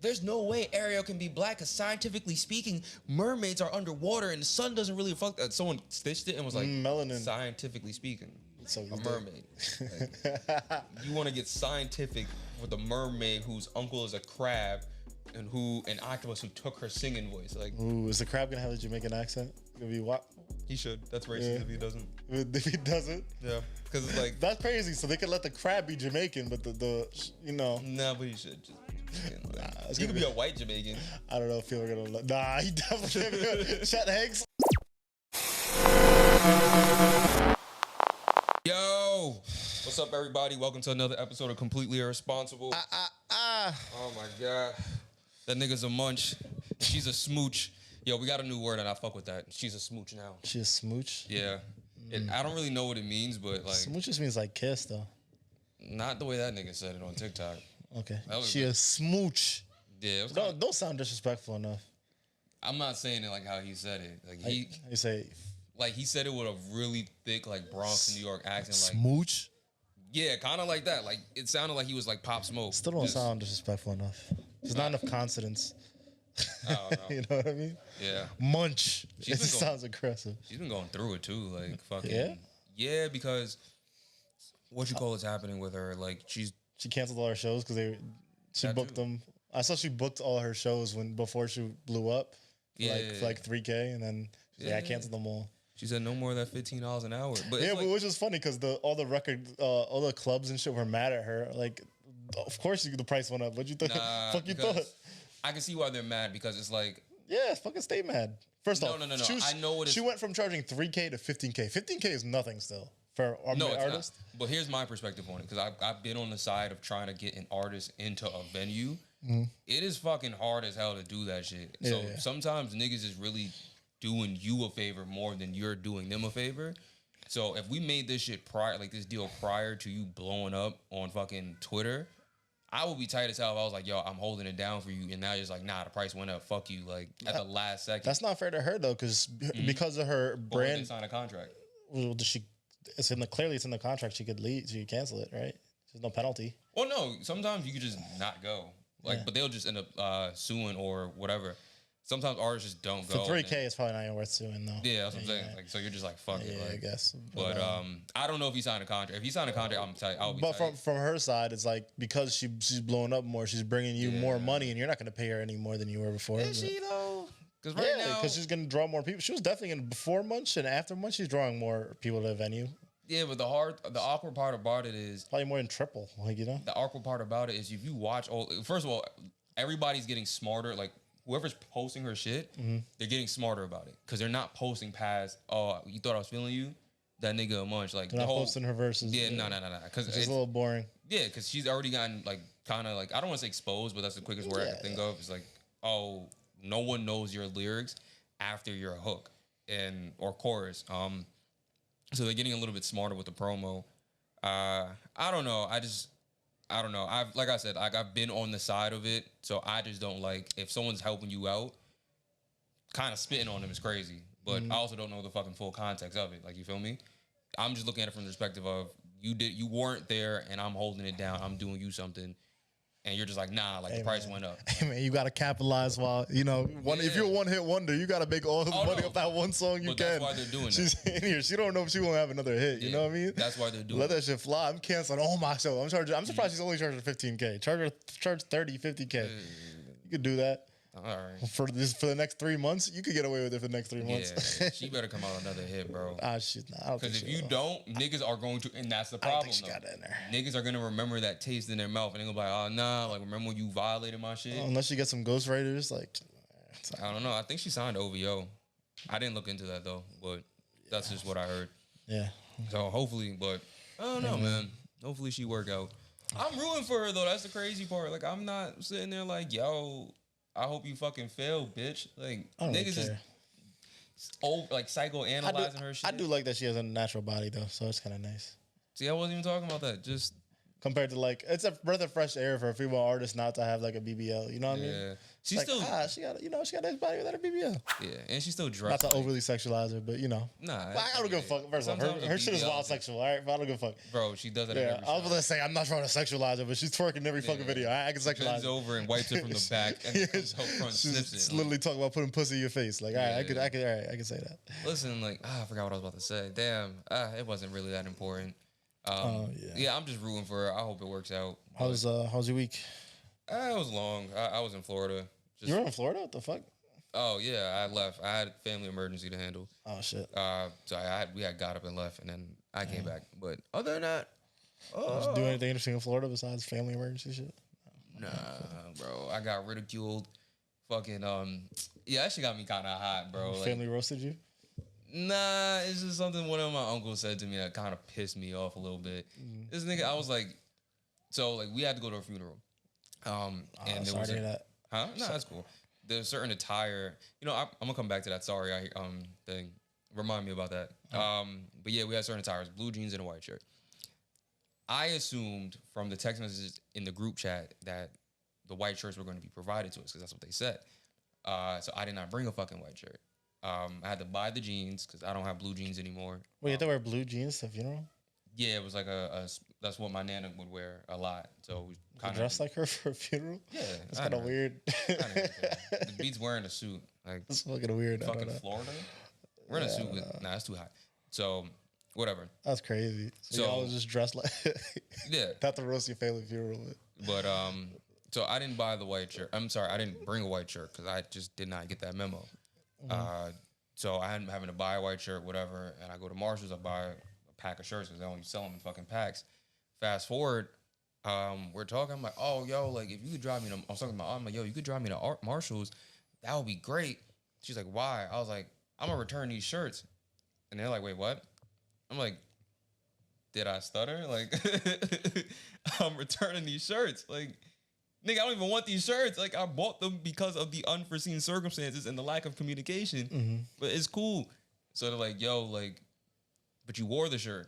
there's no way Ariel can be black because scientifically speaking, mermaids are underwater and the sun doesn't really affect that. Someone stitched it and was like, melanin. Scientifically speaking, So a mermaid. Like, you want to get scientific with a mermaid whose uncle is a crab and an octopus who took her singing voice. Like, ooh, is the crab gonna have a Jamaican accent? Gonna be what? He should. That's racist if he doesn't. If he doesn't, yeah, because it's like that's crazy. So they could let the crab be Jamaican, but the you know. Nah, but he should. Like, he could be a white Jamaican. I don't know if people are gonna. Nah, he definitely. Chet Hanks. Yo, what's up, everybody? Welcome to another episode of Completely Irresponsible. Oh my god, that nigga's a munch. She's a smooch. Yo, we got a new word and I fuck with that. She's a smooch now. She's a smooch? Yeah. I don't really know what it means, but like... Smooch just means like kiss, though. Not the way that nigga said it on TikTok. Okay. She a smooch. Yeah. Don't sound disrespectful enough. I'm not saying it like how he said it. Like you say... Like he said it with a really thick like Bronx, New York accent. Like smooch? Yeah, kind of like that. Like it sounded like he was like Pop Smoke. Still don't sound disrespectful enough. There's not enough consonants. Oh, no. You know what I mean? Yeah. Munch. It sounds aggressive. She's been going through it too. Like fucking. Yeah? Yeah, because what you call is happening with her. Like she canceled all her shows because she booked them. I saw she booked all her shows before she blew up. For like 3K, and then I canceled them all. She said no more than $15 an hour. But yeah, but which is funny because all the clubs and shit were mad at her. Like, of course the price went up. What you think? Fuck you thought? I can see why they're mad because it's like... Yeah, fucking stay mad. First off, no. I know what she went from charging 3K to 15K. 15K is nothing still for an artist. Not. But here's my perspective on it because I've been on the side of trying to get an artist into a venue. It is fucking hard as hell to do that shit. So sometimes niggas is really doing you a favor more than you're doing them a favor. So if we made this shit this deal prior to you blowing up on fucking Twitter, I would be tight as hell if I was like, yo, I'm holding it down for you. And now you're just like, nah, the price went up. Fuck you. Like, at the last second. That's not fair to her, though, because because of her brand. They sign a contract. Well, clearly it's in the contract. She could leave. She could cancel it, right? There's no penalty. Well, no. Sometimes you could just not go. But they'll just end up suing or whatever. Sometimes artists just don't go. For 3K, it's probably not even worth suing, though. Yeah, that's what I'm saying. Like, so you're just like, fuck it. Yeah, like, I guess. But I don't know if he signed a contract. If he signed a contract, I'm tight. I'll be tight. But from her side, it's like because she's blowing up more, she's bringing you more money, and you're not going to pay her any more than you were before. Is she though? Because because she's going to draw more people. She was definitely going to before Munch and after Munch, she's drawing more people to the venue. Yeah, but the awkward part about it is probably more than triple. Like the awkward part about it is if you watch first of all, everybody's getting smarter. Like. Whoever's posting her shit, they're getting smarter about it because they're not posting past. Oh, you thought I was feeling you? That nigga a munch. Like they're not posting her verses. Yeah, no. Because it's a little boring. Yeah, because she's already gotten like kind of like I don't want to say exposed, but that's the quickest word I can think of. It's like, oh, no one knows your lyrics after your hook or chorus. So they're getting a little bit smarter with the promo. I don't know. I don't know. I've been on the side of it, so I just don't like if someone's helping you out. Kind of spitting on them is crazy, but I also don't know the fucking full context of it. Like, you feel me? I'm just looking at it from the perspective of you weren't there, and I'm holding it down. I'm doing you something, and you're just like, nah, like the price went up. Hey man, you gotta capitalize while if you're a one hit wonder, you gotta make all the money off that one song you can. That's why they're doing She's in here. She don't know if she won't have another hit. You know what I mean? That's why they're doing. Let that shit fly. I'm canceling all my show. I'm surprised she's only charging 15K. Charge 30, 50K. You could do that. All right. For the next 3 months, you could get away with it for the next 3 months. Yeah, she better come out another hit, bro. She's not. Because if you don't, niggas are going to, and that's the problem. I think she got that in there. Niggas are gonna remember that taste in their mouth, and they're gonna be like, oh nah, like remember when you violated my shit? Unless you get some ghostwriters, like. I don't know. I think she signed OVO. I didn't look into that though, but that's just what I heard. Yeah. So hopefully, but I don't know, man. Hopefully she work out. I'm rooting for her though. That's the crazy part. Like I'm not sitting there like, yo, I hope you fucking fail, bitch. Like niggas is like psychoanalyzing her shit. I do like that she has a natural body though, so it's kind of nice. See, I wasn't even talking about that. Just compared to like it's a breath of fresh air for a female artist not to have like a BBL. You know what I mean? She's like, still she got she got nice body without a BBL. Yeah, and she's still dressed. Not to overly sexualize her, but you know. Nah, I don't give a fuck. First of all, her shit is wild sexual. All right, but I don't give a fuck. Bro, she does it. Yeah, I was gonna say I'm not trying to sexualize her, but she's twerking every fucking video. I can sexualize. Bends over and wipes it from the back and comes out front, snips it. She's literally talking about putting pussy in your face. Like, all right, I can say that. Listen, like, I forgot what I was about to say. Damn, it wasn't really that important. Yeah, I'm just rooting for her. I hope it works out. How's your week? It was long. I was in Florida. You were in Florida? What the fuck? Oh yeah, I left. I had a family emergency to handle. Oh shit. So we had got up and left, and then I came back. But other than that, did you do anything interesting in Florida besides family emergency shit? Nah, bro. I got ridiculed. Fucking yeah, that shit got me kind of hot, bro. Family roasted you? Nah, it's just something one of my uncles said to me that kind of pissed me off a little bit. This nigga, I was like, so like we had to go to a funeral. And there was that. Huh? No, that's cool. There's a certain attire. You know, I'm gonna come back to that. Sorry, thing. Remind me about that. But yeah, we had certain attires: blue jeans and a white shirt. I assumed from the text messages in the group chat that the white shirts were going to be provided to us because that's what they said. So I did not bring a fucking white shirt. I had to buy the jeans because I don't have blue jeans anymore. Wait, you had to wear blue jeans to the funeral? Yeah, it was like that's what my nana would wear a lot. So we kind of dressed like her for a funeral. Yeah, it's kind of weird. The beat's wearing a suit. Like it's fucking weird. Fucking Florida. We're in a suit with it's too hot. So whatever. That's crazy. So y'all was just dressed like yeah. Not to roast your family funeral, but so I didn't buy the white shirt. I'm sorry, I didn't bring a white shirt because I just did not get that memo. So I ended up having to buy a white shirt, whatever, and I go to Marshall's. I buy pack of shirts because they only sell them in fucking packs. Fast forward, we're talking. I'm like, oh, yo, like if you could drive me to, I was talking about, I'm like, yo, you could drive me to Marshall's. That would be great. She's like, why? I was like, I'm gonna return these shirts, and they're like, wait, what? I'm like, did I stutter? Like, I'm returning these shirts. Like, nigga, I don't even want these shirts. Like, I bought them because of the unforeseen circumstances and the lack of communication. But it's cool. So they're like, yo, like, but you wore the shirt.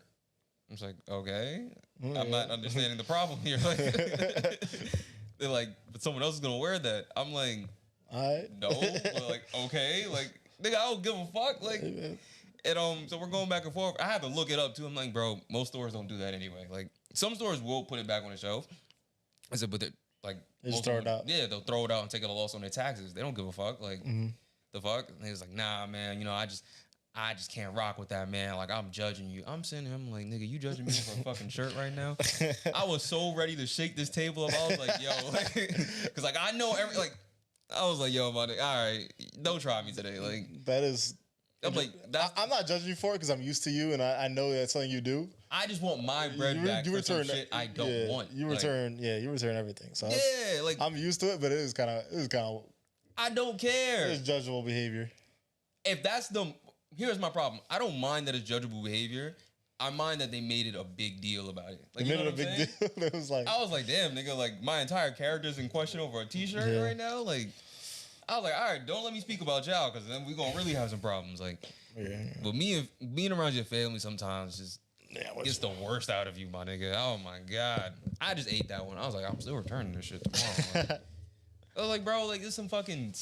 I was like, okay. I'm not understanding the problem here. Like, they're like, but someone else is gonna wear that. I'm like, no. But like, okay. Like, nigga, I don't give a fuck. Like, and so we're going back and forth. I had to look it up too. I'm like, bro, most stores don't do that anyway. Like, some stores will put it back on the shelf. I said, but they're like, they just throw it out. Yeah, they'll throw it out and take a loss on their taxes. They don't give a fuck. Like, the fuck? And he was like, nah, man. You know, I just can't rock with that, man. Like, I'm judging you. I'm sitting here, I'm like, nigga, you judging me for a fucking shirt right now? I was so ready to shake this table up. I was like, yo, like, because like I know I was like, yo, my nigga, all right, don't try me today. Like, that is. I'm like, I'm not judging you for it because I'm used to you and I know that's something you do. I just want my bread back for some shit I don't want. You return, you return everything. So yeah, like I'm used to it, but it was kind of. I don't care. It's judgeable behavior. If that's here's my problem. I don't mind that it's judgeable behavior. I mind that they made it a big deal about it. Like, they made it a big deal. It was like, I was like, damn, nigga, like my entire character's in question over a t-shirt right now. Like, I was like, all right, don't let me speak about y'all because then we're going to really have some problems. Like, but being around your family sometimes just gets the worst out of you, my nigga. Oh, my God. I just ate that one. I was like, I'm still returning this shit tomorrow. Like, I was like, bro, like, there's some fucking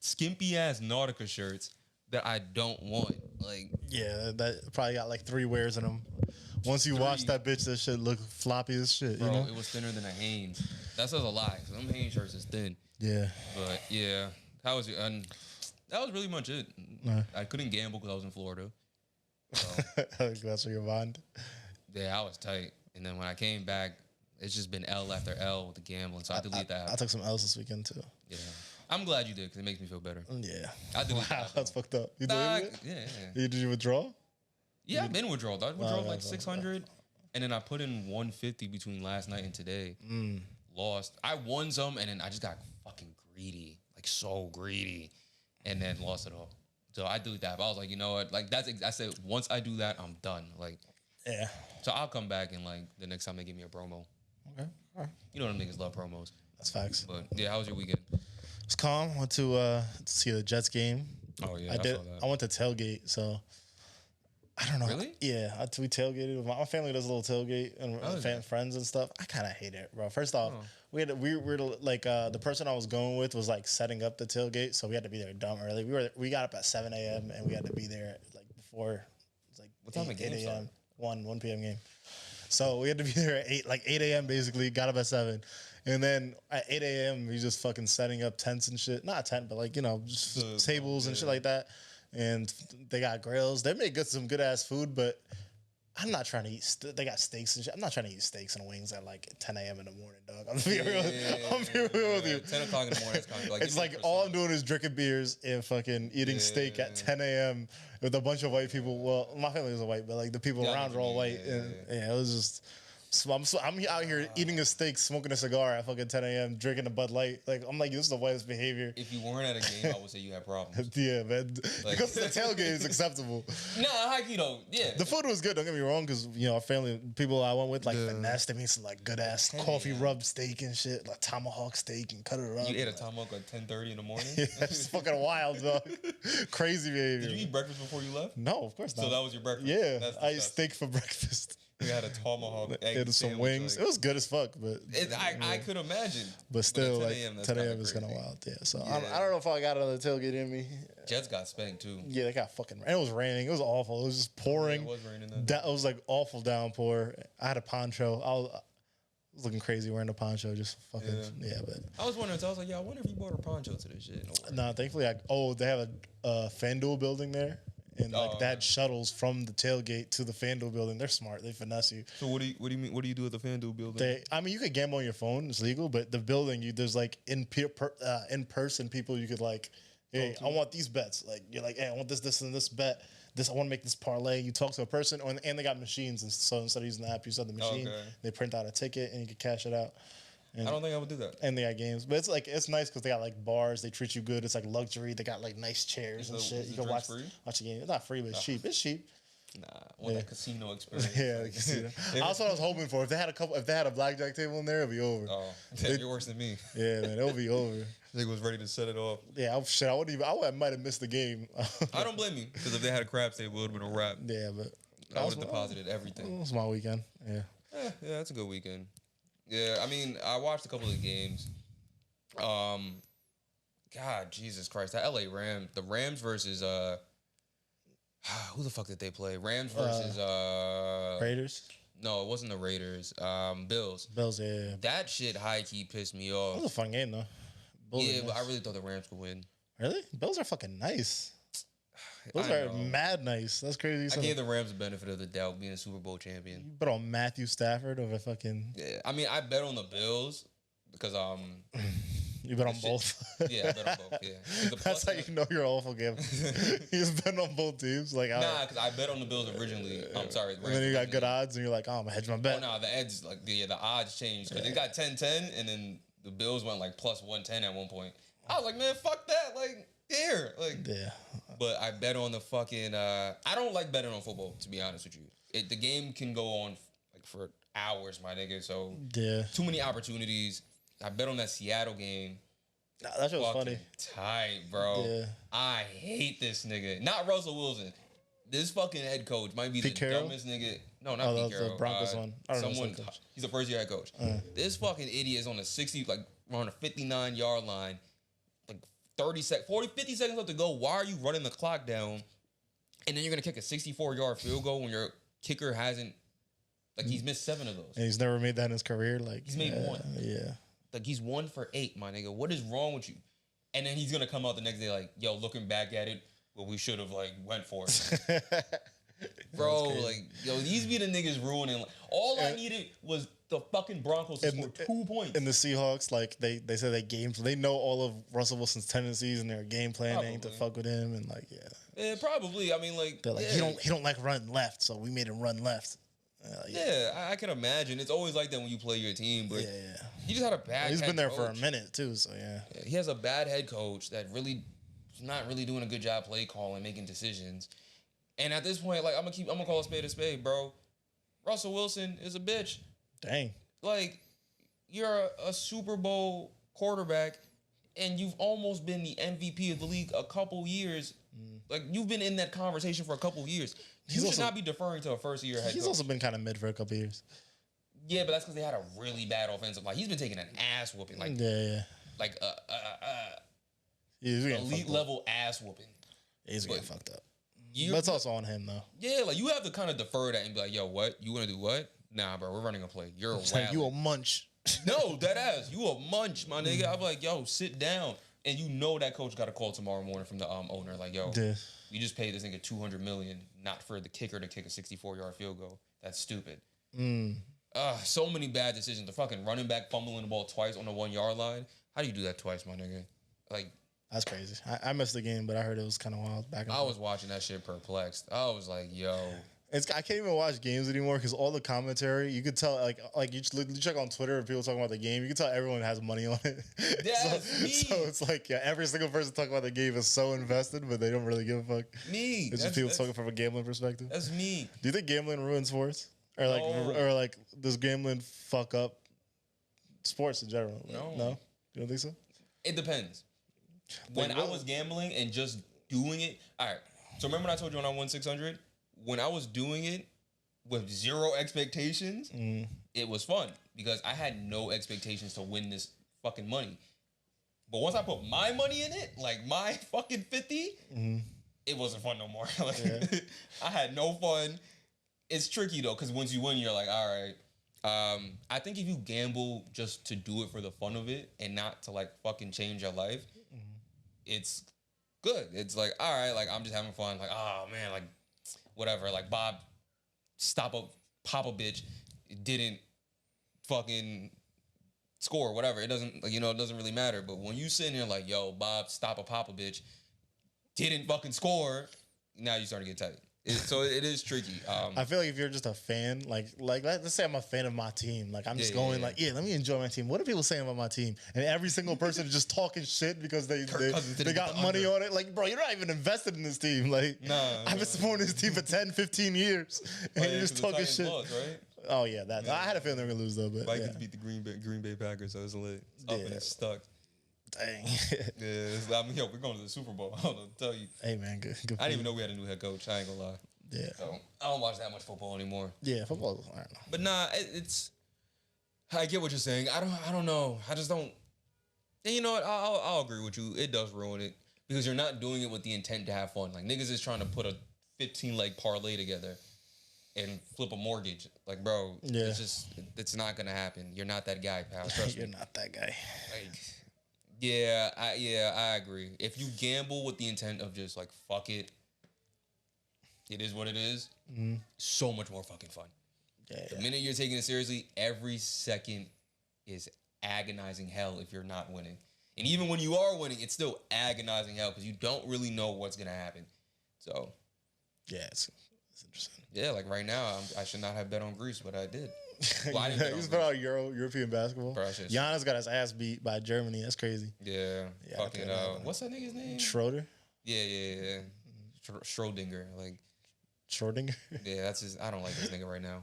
skimpy-ass Nautica shirts that I don't want. Like, yeah, that probably got like 3 wears in them. Once you wash that bitch, that shit look floppy as shit. Bro, you know? It was thinner than a Hanes. That says a lot. So them Hanes shirts is thin. Yeah. But yeah, that was really much it. I couldn't gamble because I was in Florida. So, that's where your bond. Yeah, I was tight. And then when I came back, it's just been L after L with the gambling. So I deleted that. I took some L's this weekend too. Yeah. I'm glad you did because it makes me feel better. Yeah. I deleted that. That's fucked up. You deleted it? Yeah. Did you withdraw? Yeah, I've been withdrawal. I withdrew like 600, and then I put in 150 between last night and today. Lost. I won some, and then I just got fucking greedy, like so greedy, and then lost it all. So I deleted that. But I was like, you know what? Like I said, once I do that, I'm done. Like, yeah. So I'll come back and like the next time they give me a promo. Okay. All right. You know them niggas love promos. That's facts. But yeah, how was your weekend? It's calm. Went to see the Jets game. Oh yeah, I did. I went to tailgate, so I don't know. Really? Yeah, we tailgated. My family does a little tailgate and friends and stuff. I kind of hate it, bro. First off, we were like the person I was going with was like setting up the tailgate, so we had to be there dumb early. We got up at 7 a.m. and we had to be there like before. It was like what time 8 a.m. 1 p.m. game. So we had to be there at 8 a.m. basically. Got up at 7. And then at 8 a.m. we just fucking setting up tents and shit. Not a tent, but like, just tables and shit like that. And they got grills. They make some good ass food, but I'm not trying to eat. They got steaks and shit. I'm not trying to eat steaks and wings at like 10 a.m. in the morning, dog. I'm being real with you. 10 o'clock in the morning is kind of like it's like all I'm doing is drinking beers and fucking eating steak at 10 a.m. with a bunch of white people. Well, my family isn't white, but like the people around are all white. And it was just. So I'm out here eating a steak, smoking a cigar at fucking 10 a.m., drinking a Bud Light. Like, I'm like, this is the whitest behavior. If you weren't at a game, I would say you had problems. Yeah, man. Like, because the tailgate is acceptable. Nah, high-key though, yeah. The food was good, don't get me wrong, because, our family, people I went with, like, finesse. They made some, like, good-ass coffee rub steak and shit, like tomahawk steak and cut it up. You ate a tomahawk like 10:30 in the morning? Yeah, it's fucking wild, dog. Crazy behavior. Did you eat breakfast before you left? No, of course not. So that was your breakfast? Yeah, I ate steak for breakfast. We had a tomahawk egg and some wings. Like, it was good as fuck, but I could imagine. But still, like 10 a.m. is kind of wild. Yeah, so I don't know if I got another tailgate in me. Jets got spanked too. Yeah, they got fucking. And it was raining. It was awful. It was just pouring. Yeah, it was raining. It was like awful downpour. I had a poncho. I was looking crazy wearing a poncho. Just fucking But I was wondering. So I was like, I wonder if you bought a poncho to this shit. No, thankfully, they have a FanDuel building there. And like that shuttles from the tailgate to the FanDuel building. They're smart. They finesse you. So what do you mean? What do you do at the FanDuel building? You could gamble on your phone. It's legal, but the building, there's like in person people you could like, hey, I want these bets. Like you're like, hey, I want this, and this bet. I want to make this parlay. You talk to a person, and they got machines. And so instead of using the app, you use the machine. Okay. They print out a ticket, and you can cash it out. And, I don't think I would do that. And they got games, but it's nice because they got like bars. They treat you good. It's like luxury. They got like nice chairs and shit. You can watch a game. It's not free, but it's cheap. It's cheap. Nah, I want that casino experience. Yeah, the casino. That's what I was hoping for. If they had a blackjack table in there, it'd be over. Oh, you're worse than me. Yeah, man, it'll be over. I think was ready to set it off. Yeah, I might have missed the game. I don't blame you because if they had a craps table, it would have been a wrap. Yeah, but I would have deposited everything. It was my weekend. Yeah. Yeah, that's a good weekend. Yeah, I mean, I watched a couple of games. God, Jesus Christ, that LA Rams, the Rams versus who the fuck did they play? Rams versus Raiders. No, it wasn't the Raiders. Bills. Bills, yeah. That shit high key pissed me off. It was a fun game though. Bills but I really thought the Rams could win. Really? Bills are fucking nice. Those are mad nice. That's crazy. I gave the Rams the benefit of the doubt being a Super Bowl champion. You bet on Matthew Stafford over fucking. Yeah, I mean, I bet on the Bills because You bet on both. Yeah, I bet on both. Yeah, that's how you know you're awful gambler. You just bet on both teams. Like because I bet on the Bills originally. I'm sorry, and then you got good odds, and you're like, oh, I'm gonna hedge my bet. Oh no, the odds changed because they got 10-10, and then the Bills went like plus 110 at one point. I was like, man, fuck that, like. Yeah. But I bet on the fucking. I don't like betting on football, to be honest with you. The game can go on like for hours, my nigga. So too many opportunities. I bet on that Seattle game. Nah, that shit was funny. Tight, bro. Yeah. I hate this nigga. Not Russell Wilson. This fucking head coach might be the dumbest nigga. No, not Pete Carroll. The Broncos one. He's a first-year head coach. This fucking idiot is on the 60, like on a 59-yard line. 50 seconds left to go. Why are you running the clock down? And then you're going to kick a 64-yard field goal when your kicker hasn't, he's missed 7 of those. And he's never made that in his career. He's made 1. Yeah. He's 1 for 8, my nigga. What is wrong with you? And then he's going to come out the next day yo, looking back at it, well, we should have, went for it. Bro, these be the niggas ruining. All I needed was the fucking Broncos to score 2 points. And the Seahawks, they say they know all of Russell Wilson's tendencies and their game planning to fuck with him and Yeah, probably. I mean, they're like, he don't like running left, so we made him run left. I can imagine. It's always like that when you play your team, but he just had a bad. He's been there for a minute too, so yeah. He has a bad head coach that really is not really doing a good job play calling, making decisions. And at this point, I'm gonna call a spade, bro. Russell Wilson is a bitch. Dang. You're a Super Bowl quarterback, and you've almost been the MVP of the league a couple years. Like, you've been in that conversation for a couple years. You should not be deferring to a first-year head coach. He's also been kind of mid for a couple years. Yeah, but that's because they had a really bad offensive line. He's been taking an ass whooping. Like, like elite level ass whooping. He's getting fucked up. But it's also on him, though. Yeah, like, you have to kind of defer that and be like, yo, what? You want to do what? Nah, bro, we're running a play. You're a like, you a munch. No, that ass. You a munch, my nigga. I'm like, yo, sit down. And you know that coach got a call tomorrow morning from the owner. Like, yo, you just paid this nigga $200 million, not for the kicker to kick a 64-yard field goal. That's stupid. So many bad decisions. The fucking running back fumbling the ball twice on the 1-yard line. How do you do that twice, my nigga? Like, that's crazy. I missed the game, but I heard it was kind of wild back and forth. I was watching that shit perplexed. I was like, yo. I can't even watch games anymore because all the commentary, you could tell, like you check on Twitter and people talking about the game, you can tell everyone has money on it. So it's like, every single person talking about the game is so invested, but they don't really give a fuck. Me. It's just people talking from a gambling perspective. That's me. Do you think gambling ruins sports? Or like does gambling fuck up sports in general? No? You don't think so? It depends. When I was gambling and just doing it, all right. So remember when I told you when I won 600? When I was doing it with zero expectations, it was fun because I had no expectations to win this fucking money. But once I put my money in it, like my fucking 50, it wasn't fun no more. I had no fun. It's tricky though, because once you win, you're like, all right. I think if you gamble just to do it for the fun of it and not to like fucking change your life, it's good. It's like, all right, like I'm just having fun. Like, oh man, like whatever. Like Bob, pop a bitch, didn't fucking score, whatever. It doesn't, like, it doesn't really matter. But when you sitting here like, yo, Bob, stop a pop a bitch, didn't fucking score, now you start to get tight. So it is tricky. I feel like if you're just a fan, like let's say I'm a fan of my team, like I'm just going like, let me enjoy my team. What are people saying about my team? And every single person is just talking shit because they got money on it. Like, bro, you're not even invested in this team. Like, I've been supporting this team for 10, 15 years, and you're just talking shit. Lost, right? Oh yeah, that I had a feeling they were gonna lose though. But Vikings beat the Green Bay Packers, so it's lit. Up and it's stuck. Dang. We're going to the Super Bowl. I don't know to tell you. Hey man, good. I didn't even know we had a new head coach. I ain't gonna lie. Yeah. So I don't watch that much football anymore. Yeah, football. I don't know. But nah, it's. I get what you're saying. I don't know. I just don't. And you know what? I'll agree with you. It does ruin it because you're not doing it with the intent to have fun. Like niggas is trying to put a 15-leg parlay together and flip a mortgage. Like, bro, it's not gonna happen. You're not that guy, pal. Trust me. You're not that guy. Like. Yeah, I agree. If you gamble with the intent of just like fuck it, it is what it is. So much more fucking fun. The minute you're taking it seriously, every second is agonizing hell if you're not winning. And even when you are winning, it's still agonizing hell because you don't really know what's gonna happen. So, yeah, it's interesting. Yeah, like right now, I should not have bet on Greece, but I did. Well, I didn't he's about European basketball. Bro, Giannis got his ass beat by Germany. That's crazy. Yeah. Fucking, what's that nigga's name? Schroeder? Yeah. Schrodinger. Like. Schrodinger? Yeah, that's his. I don't like this nigga right now.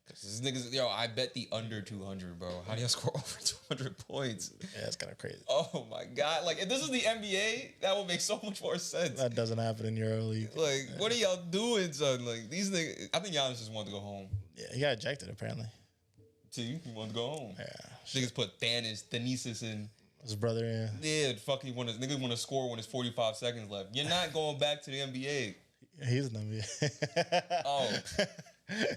This nigga's, I bet the under 200, bro. How do you score over 200 points? Yeah, that's kind of crazy. Oh my God. Like, if this is the NBA, that would make so much more sense. That doesn't happen in Euro League. Like, what are y'all doing, son? Like, these niggas, I think Giannis just wanted to go home. Yeah, he got ejected, apparently. See, he wanted to go home. Yeah. Niggas put Thanasis in. His brother, yeah. Yeah, fucking niggas want to score when it's 45 seconds left. You're not going back to the NBA. He's in the NBA. Oh.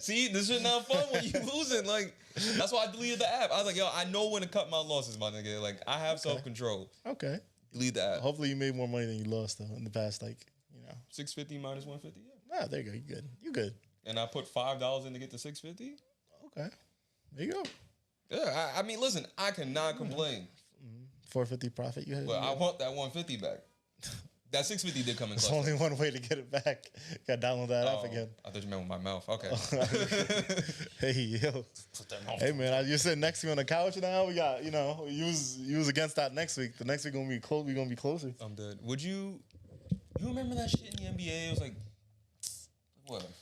See, this is not fun when you losing. Like, that's why I deleted the app. I was like, yo, I know when to cut my losses, my nigga. Like, I have self-control. Okay. Delete the app. Hopefully you made more money than you lost, though, in the past, 650 minus 150, yeah. Ah, there you go. You good. You good. And I put $5 in to get to 650. Okay. There you go. Yeah, I mean, listen, I cannot complain. 450 profit you had. But I want that 150 back. That 650 did come in. There's only one way to get it back. Got to download that app again. I thought you meant with my mouth. Okay. Hey, yo. Hey, man, you're sitting next to me on the couch now. We got, you was against that next week. The next week gonna be close. We gonna be closer. I'm dead. Would you remember that shit in the NBA? It was like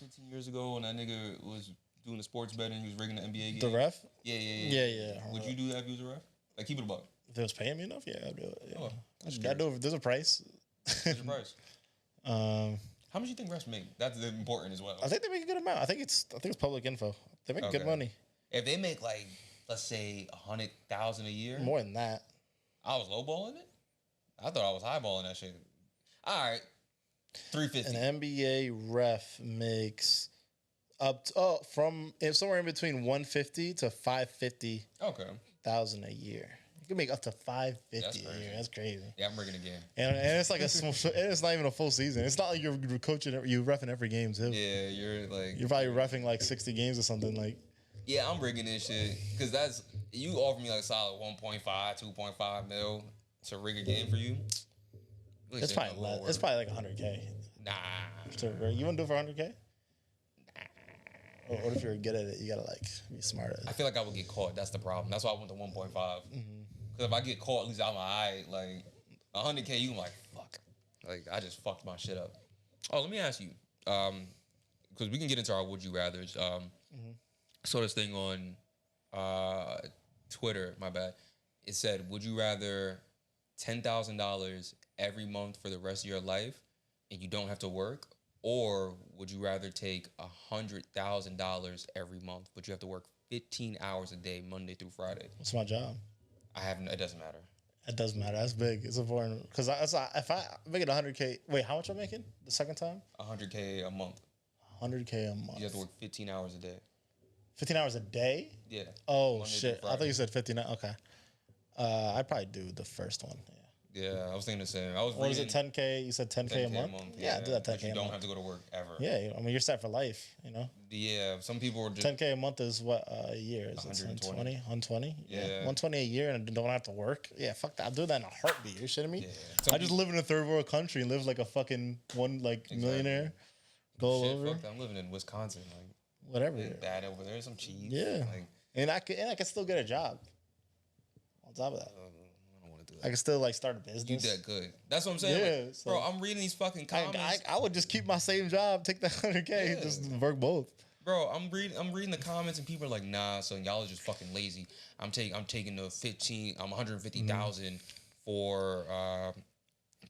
15 years ago when that nigga was doing the sports betting. He was rigging the NBA game. The ref? Yeah. Yeah. Would you do that if you was a ref? Like, keep it a buck. If it was paying me enough, yeah, I'd do it. Yeah. Oh, I'd do it. There's a price. What's your price? How much do you think refs make? That's important as well. I think they make a good amount. I think it's public info. They make good money. If they make like, let's say, $100,000 a year, more than that. I was lowballing it. I thought I was highballing that shit. All right, $350. An NBA ref makes up to, from somewhere in between $150 to $550,000 a year. You can make up to $550 a year. That's crazy. Yeah, I'm rigging the game. And it's like it's not even a full season. It's not like you're coaching, you reffing every game too. Yeah, you're probably reffing like 60 games or something like. Yeah, I'm rigging this shit because you offer me like a solid 1.5, 2.5 mil to rig a game for you. It's probably less. It's probably like $100K. Nah. You want to do it for $100K? What if you're good at it? You gotta like be smart at it. I feel like I would get caught. That's the problem. That's why I went to 1.5. Because if I get caught, at least I'm alright. Like $100K, you like fuck. Like I just fucked my shit up. Oh, let me ask you, because we can get into our would you rather's. Saw this thing on Twitter. My bad. It said, would you rather $10,000 every month for the rest of your life, and you don't have to work? Or would you rather take $100,000 every month, but you have to work 15 hours a day, Monday through Friday? What's my job? It doesn't matter. It doesn't matter. That's big. It's important. Because if I make it $100K, wait, how much am I making the second time? $100K a month. $100K a month. You have to work 15 hours a day. 15 hours a day? Yeah. Oh, Monday shit. I thought you said 59. Okay. I'd probably do the first one. Yeah. Yeah, I was thinking the same. What was it, 10K? You said 10K a month? Yeah, do that 10K a month. You don't have to go to work ever. Yeah, I mean, you're set for life, you know? Yeah, some people are just... 10K a month is what, a year? Is 120? 120? Yeah. 120 a year and don't have to work? Yeah, fuck that. I'll do that in a heartbeat. You shitting me? Yeah. I just live in a third world country and live like a fucking millionaire. Go over. Fuck that. I'm living in Wisconsin. Like, whatever. Bad over there. Some cheese. Yeah. Like, and I can still get a job. On top of that. I can still like start a business. You that good. That's what I'm saying. Yeah, like, so bro, I'm reading these fucking comments. I would just keep my same job, take that $100K, just work both. Bro, I'm reading the comments and people are like, nah, so y'all are just fucking lazy. I'm taking the 150,000 for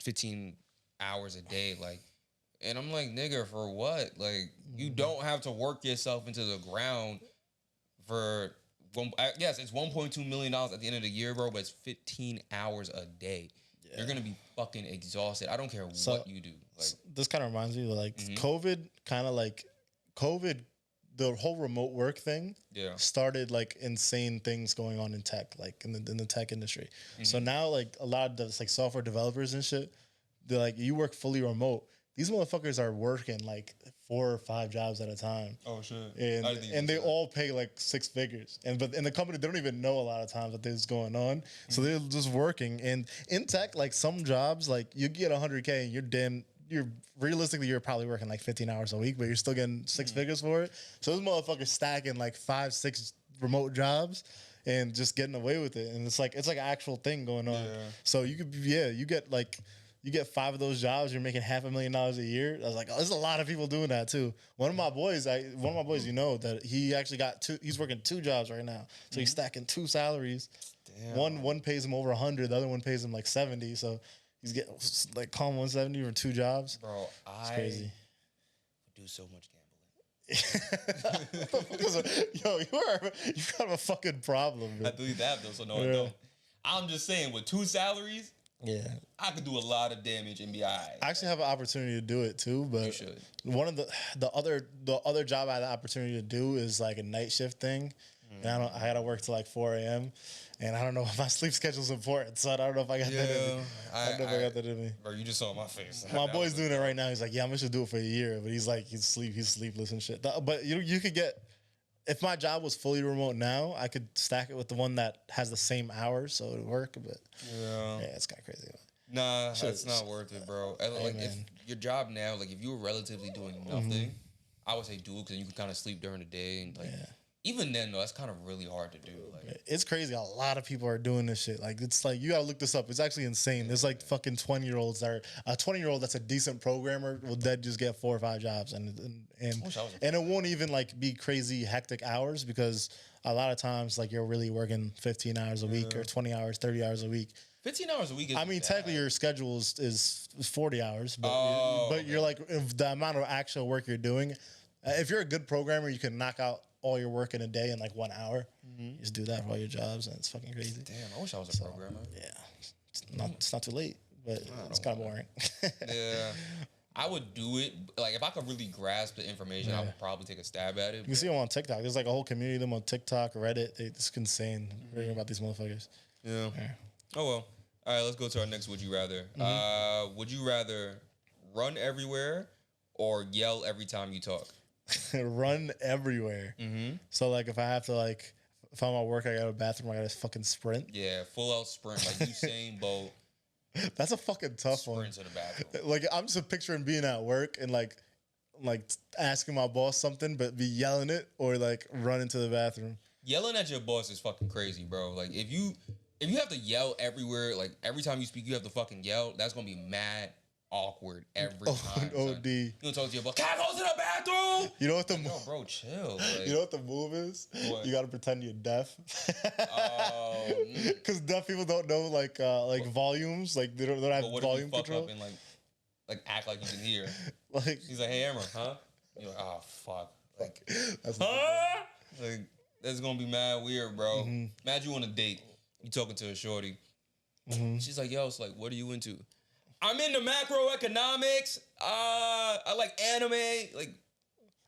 15 hours a day, like, and I'm like, nigga, for what? Like, you don't have to work yourself into the ground for. Yes, it's $1.2 million at the end of the year, bro, but it's 15 hours a day. Yeah. You're going to be fucking exhausted. I don't care what you do. Like, this kind of reminds me of like COVID, the whole remote work thing started like insane things going on in tech, like in the tech industry. So now like a lot of the like software developers and shit, they're like, you work fully remote. These motherfuckers are working like 4 or 5 jobs at a time. Oh shit! And they all pay like 6 figures. But in the company, they don't even know a lot of times that this is going on. So they're just working. And in tech, like some jobs, like you get $100K, and you're realistically you're probably working like 15 hours a week, but you're still getting 6 figures for it. So those motherfuckers stacking like 5, 6 remote jobs and just getting away with it. And it's like an actual thing going on. Yeah. So you get 5 of those jobs, you're making $500,000 a year. I was like, oh, there's a lot of people doing that too. One of my boys, you know, that he actually he's working 2 jobs right now. So he's stacking 2 salaries. Damn. One pays him over 100, the other one pays him like 70. So he's getting like calm 170 for 2 jobs. Bro, it's crazy. Do so much gambling. Yo, you got a fucking problem, bro. I do that though, so no, I don't. I'm just saying, with 2 salaries, yeah, I could do a lot of damage and be all right. I actually have an opportunity to do it too, but you should. One of the other job I had the opportunity to do is like a night shift thing, and I had to work till like 4 a.m. and I don't know if my sleep schedule's important, so I don't know if I got that in me. I got that in me. Bro, you just saw my face. My boy's doing it right now. He's like, yeah, I'm gonna do it for a year, but he's sleepless and shit. But you could get. If my job was fully remote now, I could stack it with the one that has the same hours, so it would work. But yeah, it's kind of crazy. Nah, it's not worth it, bro. Like if your job now, like if you were relatively doing nothing, I would say do it because you can kind of sleep during the day and like. Yeah. Even then, though, that's kind of really hard to do. Like, It's crazy. A lot of people are doing this shit. Like, it's like, you gotta look this up. It's actually insane. There's like fucking 20-year-olds that are, a 20-year-old that's a decent programmer will dead just get 4 or 5 jobs. And it won't even like be crazy hectic hours, because a lot of times like you're really working 15 hours a week or 20 hours, 30 hours a week. 15 hours a week is I mean, technically your schedule is 40 hours, but you're like, if the amount of actual work you're doing, if you're a good programmer, you can knock out all your work in a day in like 1 hour. You just do that for all your jobs, and it's fucking crazy. Damn, I wish I was a programmer. Yeah, it's not too late, but it's kind of boring. Yeah, I would do it. Like, if I could really grasp the information, I would probably take a stab at it. You can see them on TikTok. There's like a whole community of them on TikTok, Reddit. It's insane reading about these motherfuckers. Yeah. Oh well. All right, let's go to our next would you rather. Would you rather run everywhere or yell every time you talk? Run everywhere. So like, if I have to like, if I'm at work, I got a bathroom, I got to fucking sprint. Yeah, full out sprint, like Usain Bolt. That's a fucking tough one. Sprint to the bathroom. Like, I'm just picturing being at work and like asking my boss something, but be yelling it, or like run into the bathroom. Yelling at your boss is fucking crazy, bro. Like, if you have to yell everywhere, like every time you speak, you have to fucking yell. That's gonna be mad awkward every time. OD. You gonna talk to your boss? Can I go to the bathroom? You know what the no, bro, chill. Like, you know what the move is? What? You gotta pretend you're deaf. Because deaf people don't know like volumes. Like they don't have volume control. Up and like act like you can hear. Like, he's like, hey, Amber, huh? You're like, oh fuck. Like, that's like, that's gonna be mad weird, bro. Imagine you on a date. You talking to a shorty. She's like, yo, it's like, what are you into? I'm into macroeconomics. I like anime. Like,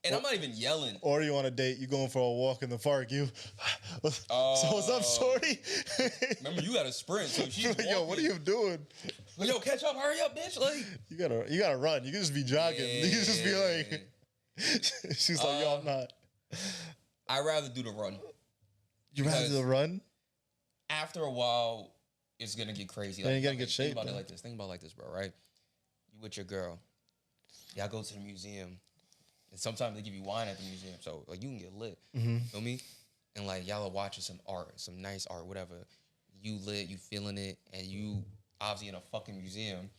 and I'm not even yelling. Or you on a date, you going for a walk in the park. So what's up, shorty? Remember, you got to sprint. So she's like, yo, what are you doing? Like, yo, catch up, hurry up, bitch. Like, you gotta run. You can just be jogging. Yeah. You can just be like. She's like, yo, I'm not. I'd rather do the run. You rather do the run? After a while, it's gonna get crazy. Then you gotta get shape. Think about it like this. Think about it like this, bro. Right? You with your girl. Y'all go to the museum, and sometimes they give you wine at the museum, so like you can get lit. Feel me? And like y'all are watching some art, some nice art, whatever. You lit, you feeling it, and you obviously in a fucking museum.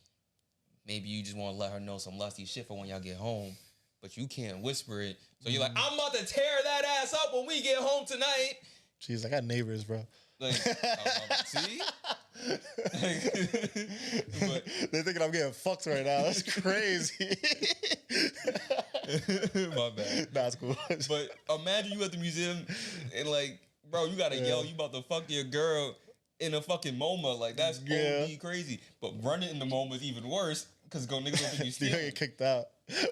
Maybe you just want to let her know some lusty shit for when y'all get home, but you can't whisper it. So you're like, I'm about to tear that ass up when we get home tonight. Jeez, I got neighbors, bro. Like, see? But they're thinking I'm getting fucked right now. That's crazy. My bad. Nah, it's cool. But imagine you at the museum and like, bro, you gotta yell, you about to fuck your girl in a fucking MoMA. Like, that's OD crazy. But running in the MoMA is even worse, because niggas don't think you stealing. You get kicked out.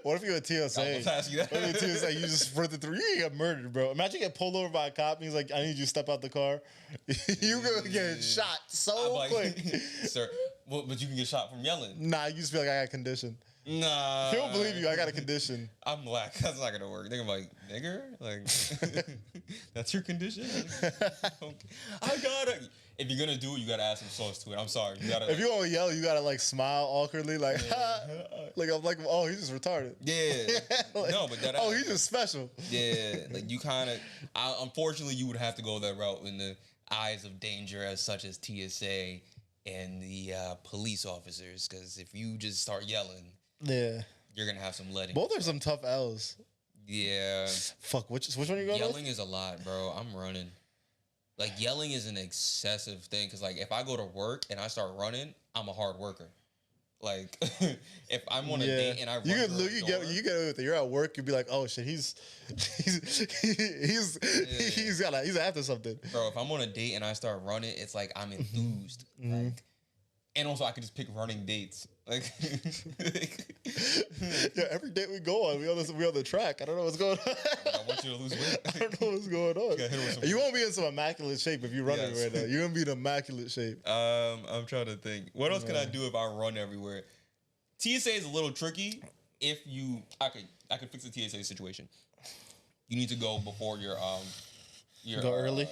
What if you at TSA? I was asking you that. What if TSA, you just sprinted through? You get murdered, bro. Imagine you get pulled over by a cop and he's like, I need you to step out the car. You gonna get shot so quick. Sir, well, but you can get shot from yelling. Nah, you just be like, I got a condition. Nah. He don't believe you. I got a condition. I'm black. That's not gonna work. They're gonna be like, nigger? Like, that's your condition? Okay. I gotta. If you're gonna do it, you gotta add some sauce to it. I'm sorry. You gotta. If you want to yell, you gotta like smile awkwardly, like, like I'm like, oh, he's just retarded. Yeah. Like, no, but that. Oh, he's just special. Yeah. Like, you kind of. Unfortunately, you would have to go that route in the eyes of danger, as such as TSA and the police officers, because if you just start yelling, you're gonna have some letting. Both are some tough L's. Yeah. Fuck. Which one you going? Yelling is a lot, bro. I'm running. Like, yelling is an excessive thing, because, like, if I go to work and I start running, I'm a hard worker. Like, if I'm on a date and I run you get away with it. You're at work, you'd be like, oh shit, he's after something. Bro, if I'm on a date and I start running, it's like I'm enthused. Like, and also I could just pick running dates. Like, yeah, every date we go on, we on the track. I don't know what's going on. I want you to lose weight. I don't know what's going on. You won't be in some immaculate shape if you're running right now. You're gonna be in immaculate shape. I'm trying to think. What else can I do if I run everywhere? TSA is a little tricky. If you, I could fix the TSA situation. You need to go before your go early.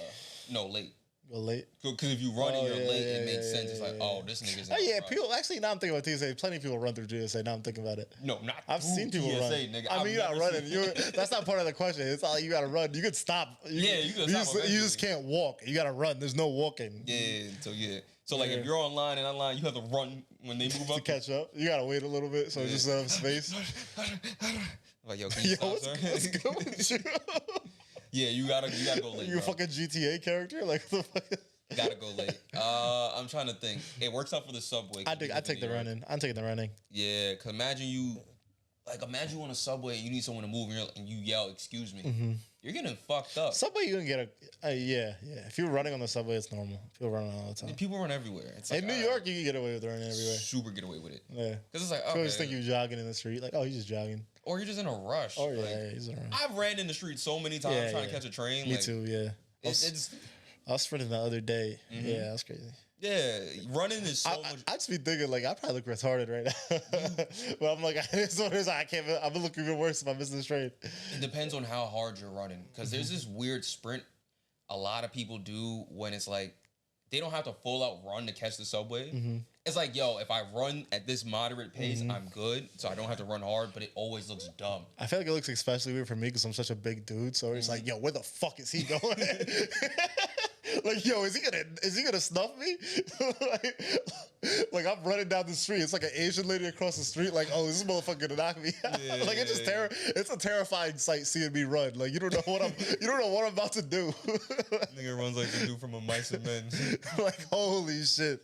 No, late. Go late. Because if you run and you're late, it makes sense. It's like, oh, this nigga's in Oh, yeah, rush. people, actually, now I'm thinking about TSA. Plenty of people run through GSA. Now I'm thinking about it. No, not I've seen people TSA, run. Nigga. I mean, you're not running. That's not part of the question. It's not like you got to run. You could stop. You can stop. You just can't walk. You got to run. There's no walking. So, like, if you're online, you have to run when they move up. To catch up. You got to wait a little bit so just enough space. Like, yo, can you stop, sir? What's good with you? Yeah, you gotta go late. You a fucking GTA character? Like, what the fuck? Gotta go late. I'm trying to think. It works out for the subway. I take the running. I'm taking the running. Yeah, cause imagine you on a subway and you need someone to move and you yell, "Excuse me." Mm-hmm. You're getting fucked up. Subway, you can get yeah. If you're running on the subway, it's normal. People running all the time. People run everywhere. It's like, in New York, you can get away with running everywhere. Super get away with it. Yeah, because it's like, okay. I always think you're jogging in the street. Like, oh, he's just jogging. Or you're just in a rush. Oh yeah, he's in a rush. I've ran in the street so many times trying to catch a train. Me too. Yeah. I was sprinting the other day. Mm-hmm. Yeah, that's crazy. Yeah, running is so much. I just be thinking like I probably look retarded right now, but I'm like, I can't. I'm gonna look even worse if I miss this train. It depends on how hard you're running, because there's this weird sprint a lot of people do when it's like they don't have to full out run to catch the subway. Mm-hmm. It's like, yo, if I run at this moderate pace, I'm good, so I don't have to run hard. But it always looks dumb. I feel like it looks especially weird for me because I'm such a big dude. So it's like, yo, where the fuck is he going? Like, yo, is he gonna snuff me? like I'm running down the street. It's like an Asian lady across the street. Like, oh, this motherfucker gonna knock me out. Like it's just it's a terrifying sight seeing me run. Like you don't know what I'm about to do. Nigga runs like the dude from A Mice and Men. Like holy shit.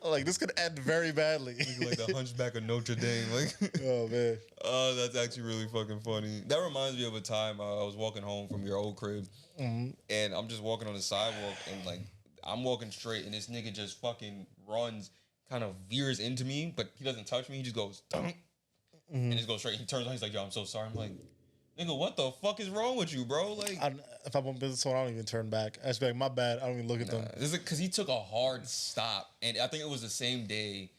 Like this could end very badly. Like the Hunchback of Notre Dame. Like, oh man. Oh, that's actually really fucking funny. That reminds me of a time I was walking home from your old crib, and I'm just walking on the sidewalk, and like I'm walking straight, and this nigga just fucking runs, kind of veers into me, but he doesn't touch me. He just goes, and just goes straight. He turns on. He's like, yo, I'm so sorry. I'm like, nigga, what the fuck is wrong with you, bro? Like, if I'm on business phone, I don't even turn back. I just be like, my bad. I don't even look at them. This is because he took a hard stop, and I think it was the same day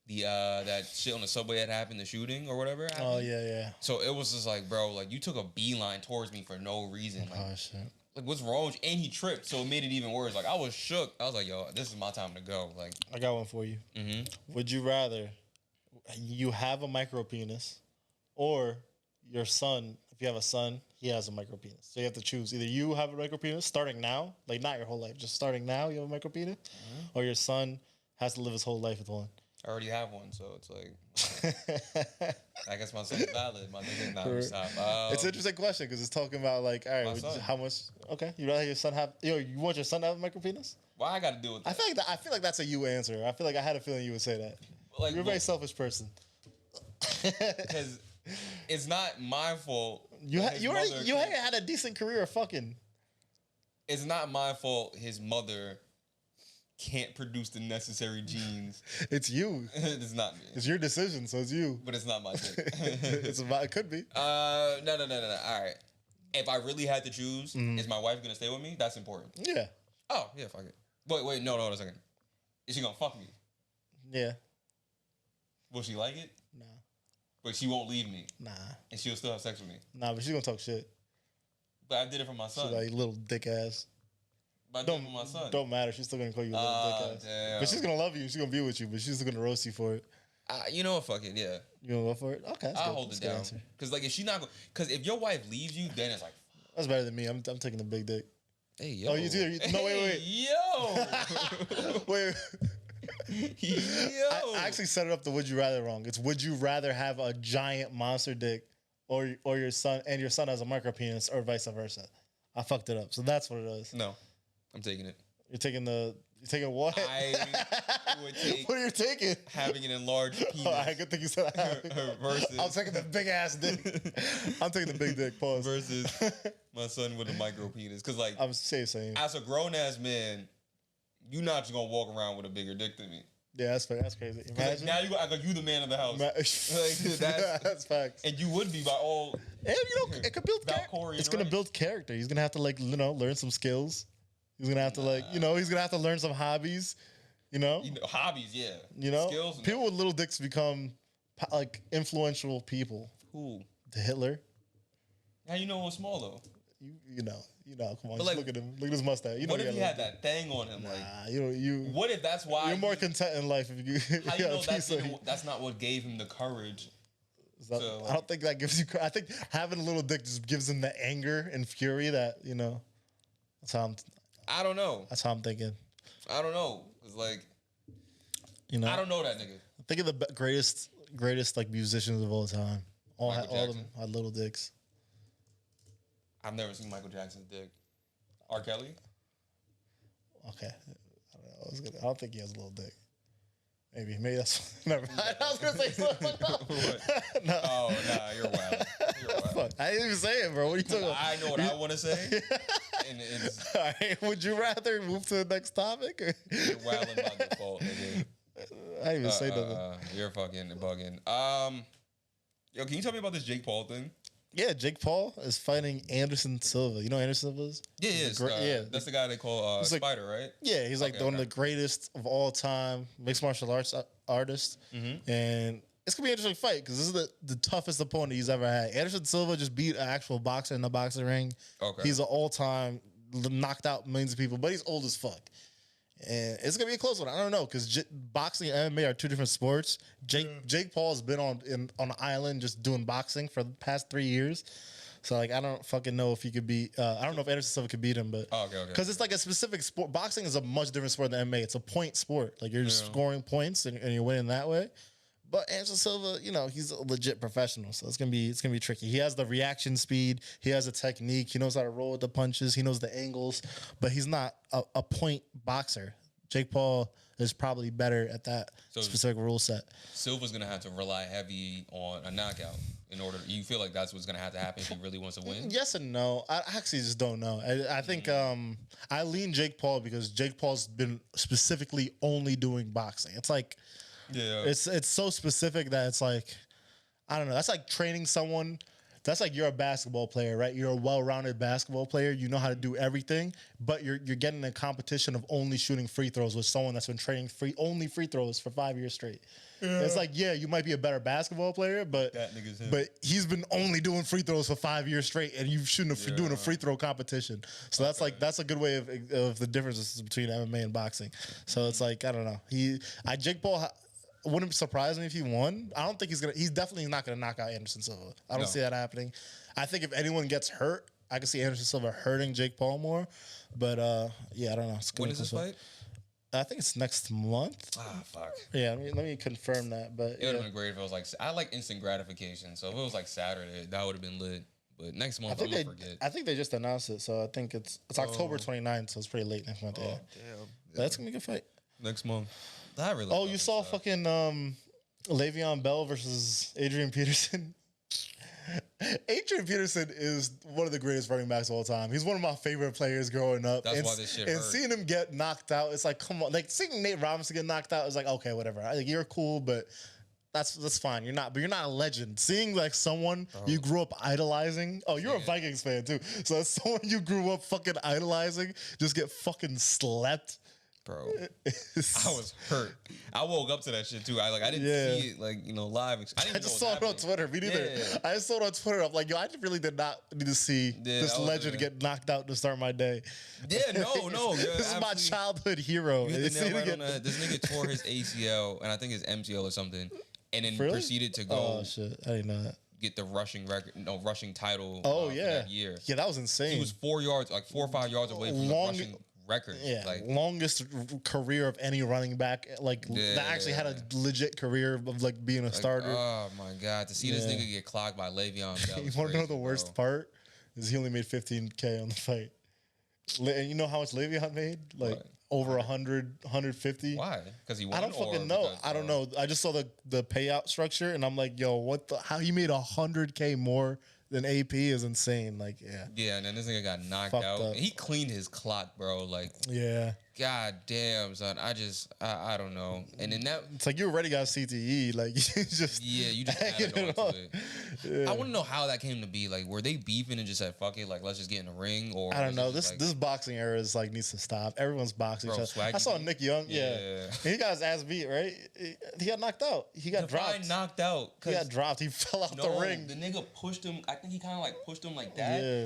that shit on the subway had happened, the shooting or whatever happened. Oh yeah. So it was just like, bro, like you took a beeline towards me for no reason. Like, oh shit. Like what's wrong with you? And he tripped, so it made it even worse. Like I was shook. I was like, yo, this is my time to go. Like I got one for you. Mm-hmm. Would you rather you have a micro penis or your son? If you have a son, he has a micro penis. So you have to choose. Either you have a micro penis starting now, like not your whole life, just starting now you have a micro penis, or your son has to live his whole life with one. I already have one, so it's like, I guess my son's valid. My nigga, nah, stop. It's an interesting question because it's talking about like, all right, how much? Okay, you rather your son have? Yo, you want your son to have a micro penis? Why I got to do with that? I feel like that's a you answer. I feel like I had a feeling you would say that. Like, you're a very selfish person. Because it's not my fault. You had a decent career of fucking. It's not my fault. His mother can't produce the necessary genes. It's you. It's not me. It's your decision, so it's you. But it's not my thing. It could be. No. All right. If I really had to choose, is my wife gonna stay with me? That's important. Yeah. Oh yeah, fuck it. Wait, no, a second. Is she gonna fuck me? Yeah. Will she like it? Nah. But she won't leave me. Nah. And she'll still have sex with me. Nah, but she's gonna talk shit. But I did it for my son. She's like, little dick ass. But I did it for my son. Don't matter. She's still gonna call you a little dick ass. Damn. But she's gonna love you. She's gonna be with you. But she's still gonna roast you for it. You know what? Fuck it. Yeah. You gonna go for it? Okay. I'll hold it down. Because like if she not, because if your wife leaves you, then it's like. That's better than me. I'm taking the big dick. Hey yo. Oh, no, wait. Yo. Wait. Yo. I actually set it up the would you rather wrong. It's would you rather have a giant monster dick or your son has a micro penis or vice versa. I fucked it up. So that's what it is. No. I'm taking it. You're taking what? I would take. What are you taking? Having an enlarged penis. Oh, I good thing you said versus. I'm taking the big ass dick. I'm taking the big dick. Pause. Versus my son with a micro penis. Because like I'm saying. As a grown ass man, you're not just gonna walk around with a bigger dick than me. Yeah, that's crazy. Imagine. Now you act like you the man of the house. That's facts. And you would be by all. And it could build character. It's gonna build character. He's gonna have to learn some skills. He's gonna have to he's gonna have to learn some hobbies. Hobbies, yeah. Skills. People with little dicks become like influential people. Who? The Hitler. How you know it was small though? you know. Come on, But just like, look at him. Look at his mustache. You know what if he had that thing on him? Like, you. What if that's why You're more content in life if you. How you know that's not what gave him the courage? I don't think that gives you. I think having a little dick just gives him the anger and fury that That's how I'm. I don't know. That's how I'm thinking. I don't know. It's like, I don't know that nigga. Think of the greatest like musicians of all time. All of them had little dicks. I've never seen Michael Jackson's dick. R. Kelly? Okay. I don't know. I don't think he has a little dick. Maybe that's never mind. I was gonna say something. No. Oh nah, you're wild. Fuck. I didn't even say it, bro. What are you talking about? I know what I want to say. And all right. Would you rather move to the next topic? Or? You're wilding by default, nigga. I didn't even say nothing. You're fucking bugging. Yo, can you tell me about this Jake Paul thing? Yeah, Jake Paul is fighting Anderson Silva. You know who Anderson Silva is? Yeah, that's the guy they call Spider, right? Yeah, he's like one of the greatest of all time mixed martial arts artist. And it's gonna be an interesting fight because this is the toughest opponent he's ever had. Anderson Silva just beat an actual boxer in the boxing ring. Okay, he's an all-time knocked out millions of people, but he's old as fuck. And it's gonna be a close one. I don't know because boxing and MMA are two different sports. Jake Paul has been on an island just doing boxing for the past 3 years. So like I don't fucking know if he could beat. I don't know if Anderson Silva could beat him, but because it's like a specific sport. Boxing is a much different sport than MMA. It's a point sport. Like you're just scoring points and you're winning that way. But Anderson Silva, he's a legit professional, so it's gonna be tricky. He has the reaction speed, he has a technique, he knows how to roll with the punches, he knows the angles, but he's not a point boxer. Jake Paul is probably better at that specific rule set. Silva's gonna have to rely heavy on a knockout in order. You feel like that's what's gonna have to happen if he really wants to win? Yes and no. I actually just don't know. I think I lean Jake Paul because Jake Paul's been specifically only doing boxing. It's like. Yeah, it's so specific that it's like, I don't know. That's like training someone. That's like you're a basketball player, right? You're a well-rounded basketball player. You know how to do everything, but you're getting a competition of only shooting free throws with someone that's been training only free throws for 5 years straight. Yeah. It's like, you might be a better basketball player, but he's been only doing free throws for 5 years straight, and you shouldn't have doing a free throw competition. So that's a good way of the differences between MMA and boxing. So it's like I don't know. Jake Paul. Wouldn't surprise me if he won. I don't think he's definitely not gonna knock out Anderson Silva. I don't see that happening. I think if anyone gets hurt, I can see Anderson Silva hurting Jake Paul more. But I don't know. When is this fight? I think it's next month. Ah, fuck. Yeah, let me confirm that. But it would have been great if it was like I like instant gratification. So if it was like Saturday, that would have been lit. But next month, I'm gonna forget. I think they just announced it, so I think it's October 29th, so it's pretty late next month. Damn. That's gonna be a good fight. Next month. You saw fucking Le'Veon Bell versus Adrian Peterson? Adrian Peterson is one of the greatest running backs of all time. He's one of my favorite players growing up. That's why this shit hurt. And seeing him get knocked out, it's like, come on. Like, seeing Nate Robinson get knocked out is like, okay, whatever. Like, you're cool, but that's fine. You're not a legend. Seeing like someone you grew up idolizing. Oh, you're a Vikings fan too. So that's someone you grew up fucking idolizing just get fucking slept. Bro, I was hurt. I woke up to that shit too. I didn't see it live. I just saw it on Twitter. Me neither. Yeah. I just saw it on Twitter. I'm like, I really did not need to see this legend get knocked out to start my day. Yeah, no. This is my childhood hero. This nigga tore his ACL and I think his MCL or something, and then proceeded to go. Oh shit! I didn't know that. Get the rushing title. For that year. Yeah, that was insane. He was 4 or 5 yards away from the rushing record. Yeah, longest career of any running back that actually had a legit career of being a starter. Oh my god, to see this nigga get clocked by Le'Veon Bell. You want to know the worst part? Is he only made $15K on the fight. And you know how much Le'Veon made? Over 100, 150. Why? Because he won. I don't fucking know. I don't know. I just saw the payout structure and I'm like, yo, how he made 100K more than AP is insane. Yeah, and then this nigga got knocked out. Up. He cleaned his clock, bro. God damn, son. I don't know. And then it's like you already got CTE. You just added on to it. Yeah. I want to know how that came to be. Were they beefing and just said, fuck it, let's just get in the ring? Or I don't know. This boxing era is needs to stop. Everyone's boxing. I saw Nick Young. Yeah. He got his ass beat, right? He got knocked out. He got dropped. Knocked out. He got dropped. He fell out the ring. The nigga pushed him. I think he kind of pushed him like that. Yeah.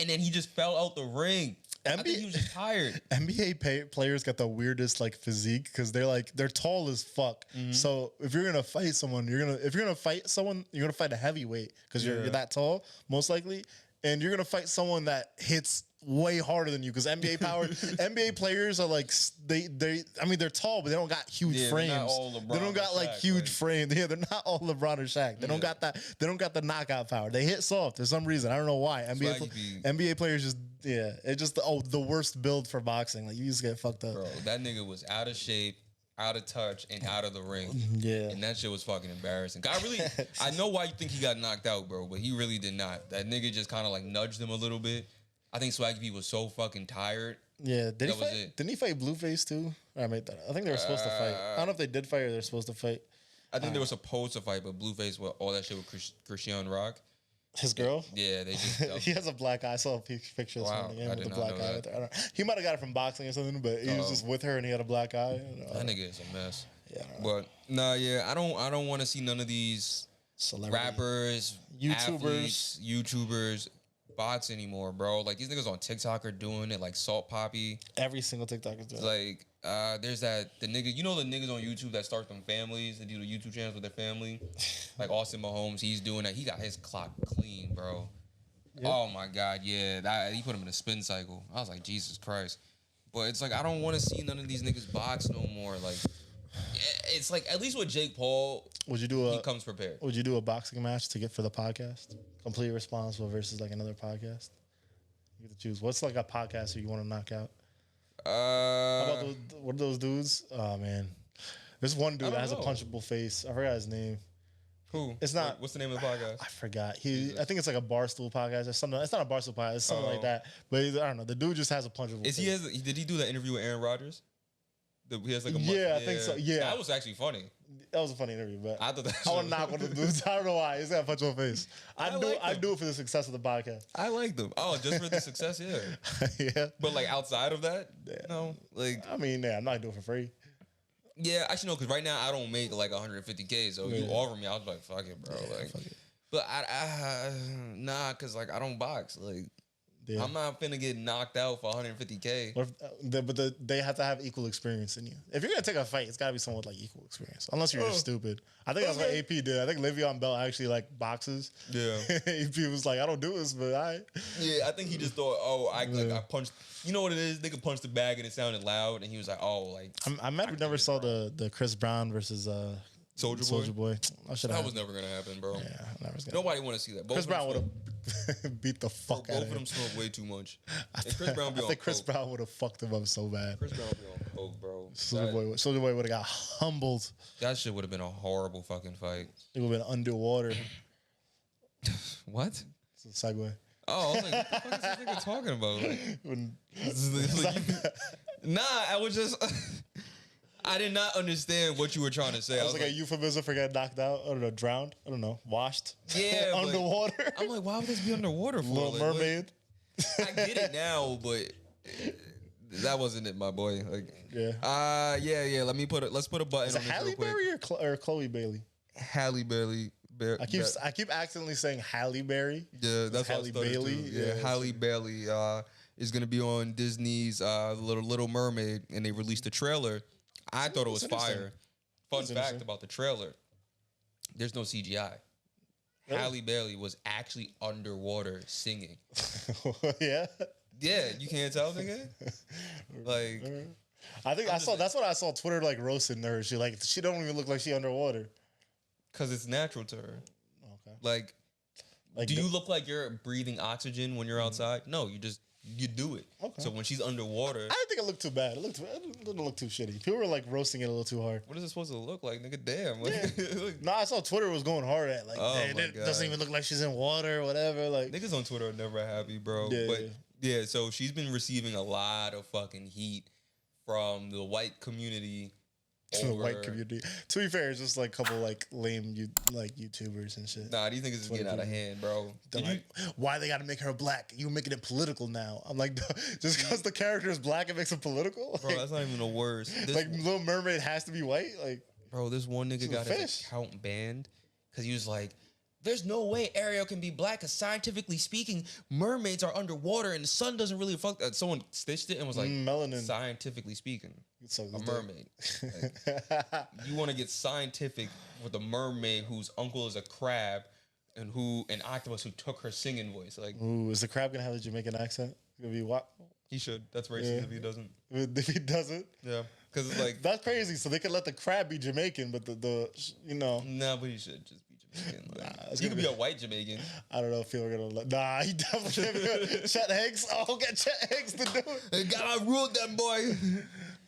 and then he just fell out the ring. I think he was just tired. NBA players got the weirdest like physique because they're tall as fuck. So if you're gonna fight someone, you're gonna fight a heavyweight because you're that tall most likely, and you're gonna fight someone that hits way harder than you because NBA players are like they're tall but they don't got huge frames. They don't got like huge frames. Yeah, they're not all LeBron or Shaq. They don't got that. They don't got the knockout power. They hit soft for some reason. I don't know why. NBA players just it's just the worst build for boxing. Like you just get fucked up. Bro, that nigga was out of shape, out of touch, and out of the ring. Yeah, and that shit was fucking embarrassing. I know why you think he got knocked out, bro, but he really did not. That nigga just kind of like nudged him a little bit. I think Swaggy P was so fucking tired. Yeah, didn't he fight Blueface too? I made that. I think they were supposed to fight. I don't know if they did fight or they're supposed to fight. I think they were supposed to fight, but Blueface, all that shit with Christian Rock. His girl? Yeah, they just. He has a black eye. I saw a picture this morning with a black eye. With her. He might have got it from boxing or something, but he was just with her and he had a black eye. That nigga is a mess. Yeah, but I don't want to see none of these rappers, YouTubers box anymore, bro. Like these niggas on TikTok are doing it, like Salt Poppy. Every single TikTok is doing it. Like, there's the nigga, the niggas on YouTube that start them families and do the YouTube channels with their family. Like Austin Mahomes, he's doing that. He got his clock clean, bro. Yep. Oh my God, yeah. He put him in a spin cycle. I was like, Jesus Christ. But it's like, I don't want to see none of these niggas box no more. Like, it's like, at least with Jake Paul, he comes prepared. Would you do a boxing match to get for the podcast? Completely Irresponsible versus like another podcast? You get to choose. What's like a podcast you want to knock out? How about what are those dudes? Oh, man. There's one dude that has a punchable face. I forgot his name. Who? It's not. What's the name of the podcast? I forgot. I think it's like a Barstool podcast or something. It's not a Barstool podcast. It's something like that. But I don't know. The dude just has a punchable face. Did he do that interview with Aaron Rodgers? He has like a I think so. Yeah. That was actually funny. That was a funny interview, but I thought I want to knock one of the dudes. I don't know why. He's got a punchable face. I do it for the success of the podcast. I like them. Oh, just for the success, yeah. Yeah. But like outside of that, no. Like I mean, I'm not doing it for free. Yeah, actually no, because right now I don't make like 150K. So you offer me, I was like, fuck it, bro. But nah, because like I don't box. Like I'm not finna get knocked out for 150K. But they have to have equal experience in you. If you're gonna take a fight, it's gotta be someone with like equal experience. Unless you're just stupid. I think that's what AP did. I think Le'Veon Bell actually like boxes. Yeah. AP was like, I don't do this, but Yeah, I think he just thought, I punched. You know what it is? They could punch the bag and it sounded loud, and he was like, I'm mad we never saw the Chris Brown versus Soulja Boy. That was never gonna happen, bro. Yeah, nobody want to see that. Chris Brown would have beat the fuck out of him. Both of them smoke way too much. I think Chris Brown would have fucked him up so bad. Chris Brown would be on coke, bro. Soulja Boy would have got humbled. That shit would have been a horrible fucking fight. It would have been underwater. What? It's a segue. Oh, I was like, what the fuck is this nigga talking about? Nah, I was just... I did not understand what you were trying to say. I was like a euphemism for getting knocked out. I don't know, drowned. I don't know, washed. Yeah, underwater. I'm like, why would this be underwater for? Little Mermaid. I get it now, but that wasn't it, my boy. Like, yeah. Let's put a button. Is it Halle Berry or Chloe Bailey? Halle Berry. I keep accidentally saying Halle Berry. Yeah, that's Halle Bailey. Yeah, Halle Bailey is gonna be on Disney's Little Mermaid, and they released a trailer. I thought it was fire. Fun fact about the trailer: there's no CGI. Really? Halle Bailey was actually underwater singing. Yeah. Yeah, you can't tell, nigga. Like, I think that's what I saw Twitter like roasting her. She don't even look like she underwater. Cause it's natural to her. Okay. Like do you look like you're breathing oxygen when you're outside? No, you do it. Okay. So when she's underwater, I didn't think it looked too bad. It didn't look too shitty. People were like roasting it a little too hard. What is it supposed to look like, nigga? Damn. Yeah. No, I saw Twitter was going hard at it doesn't even look like she's in water or whatever. Like niggas on Twitter are never happy, bro. Yeah, so she's been receiving a lot of fucking heat from the white community. To the white community. To be fair, it's just like a couple like lame YouTubers and shit. Nah, these niggas is getting out of hand, bro. Why they gotta make her black? You making it political now. I'm like, just because the character is black, it makes it political? Bro, that's not even the worst. Little Mermaid has to be white? Like, bro, this one nigga got his account banned because he was like, there's no way Ariel can be black because scientifically speaking, mermaids are underwater and the sun doesn't really fuck that. Someone stitched it and was like, melanin. Scientifically speaking, So a mermaid. Like, you want to get scientific with a mermaid whose uncle is a crab and an octopus who took her singing voice. Like, ooh, is the crab gonna have a Jamaican accent? Gonna be what? He should. That's racist if he doesn't. If he doesn't, yeah, because it's like that's crazy. So they could let the crab be Jamaican, but the you know. No, but he should just be Jamaican. Like, he could be a white Jamaican. I don't know if people are gonna let. Nah, he definitely can't be. Chet Hanks. Oh, get Chet Hanks to do it. They gotta rule them, boy.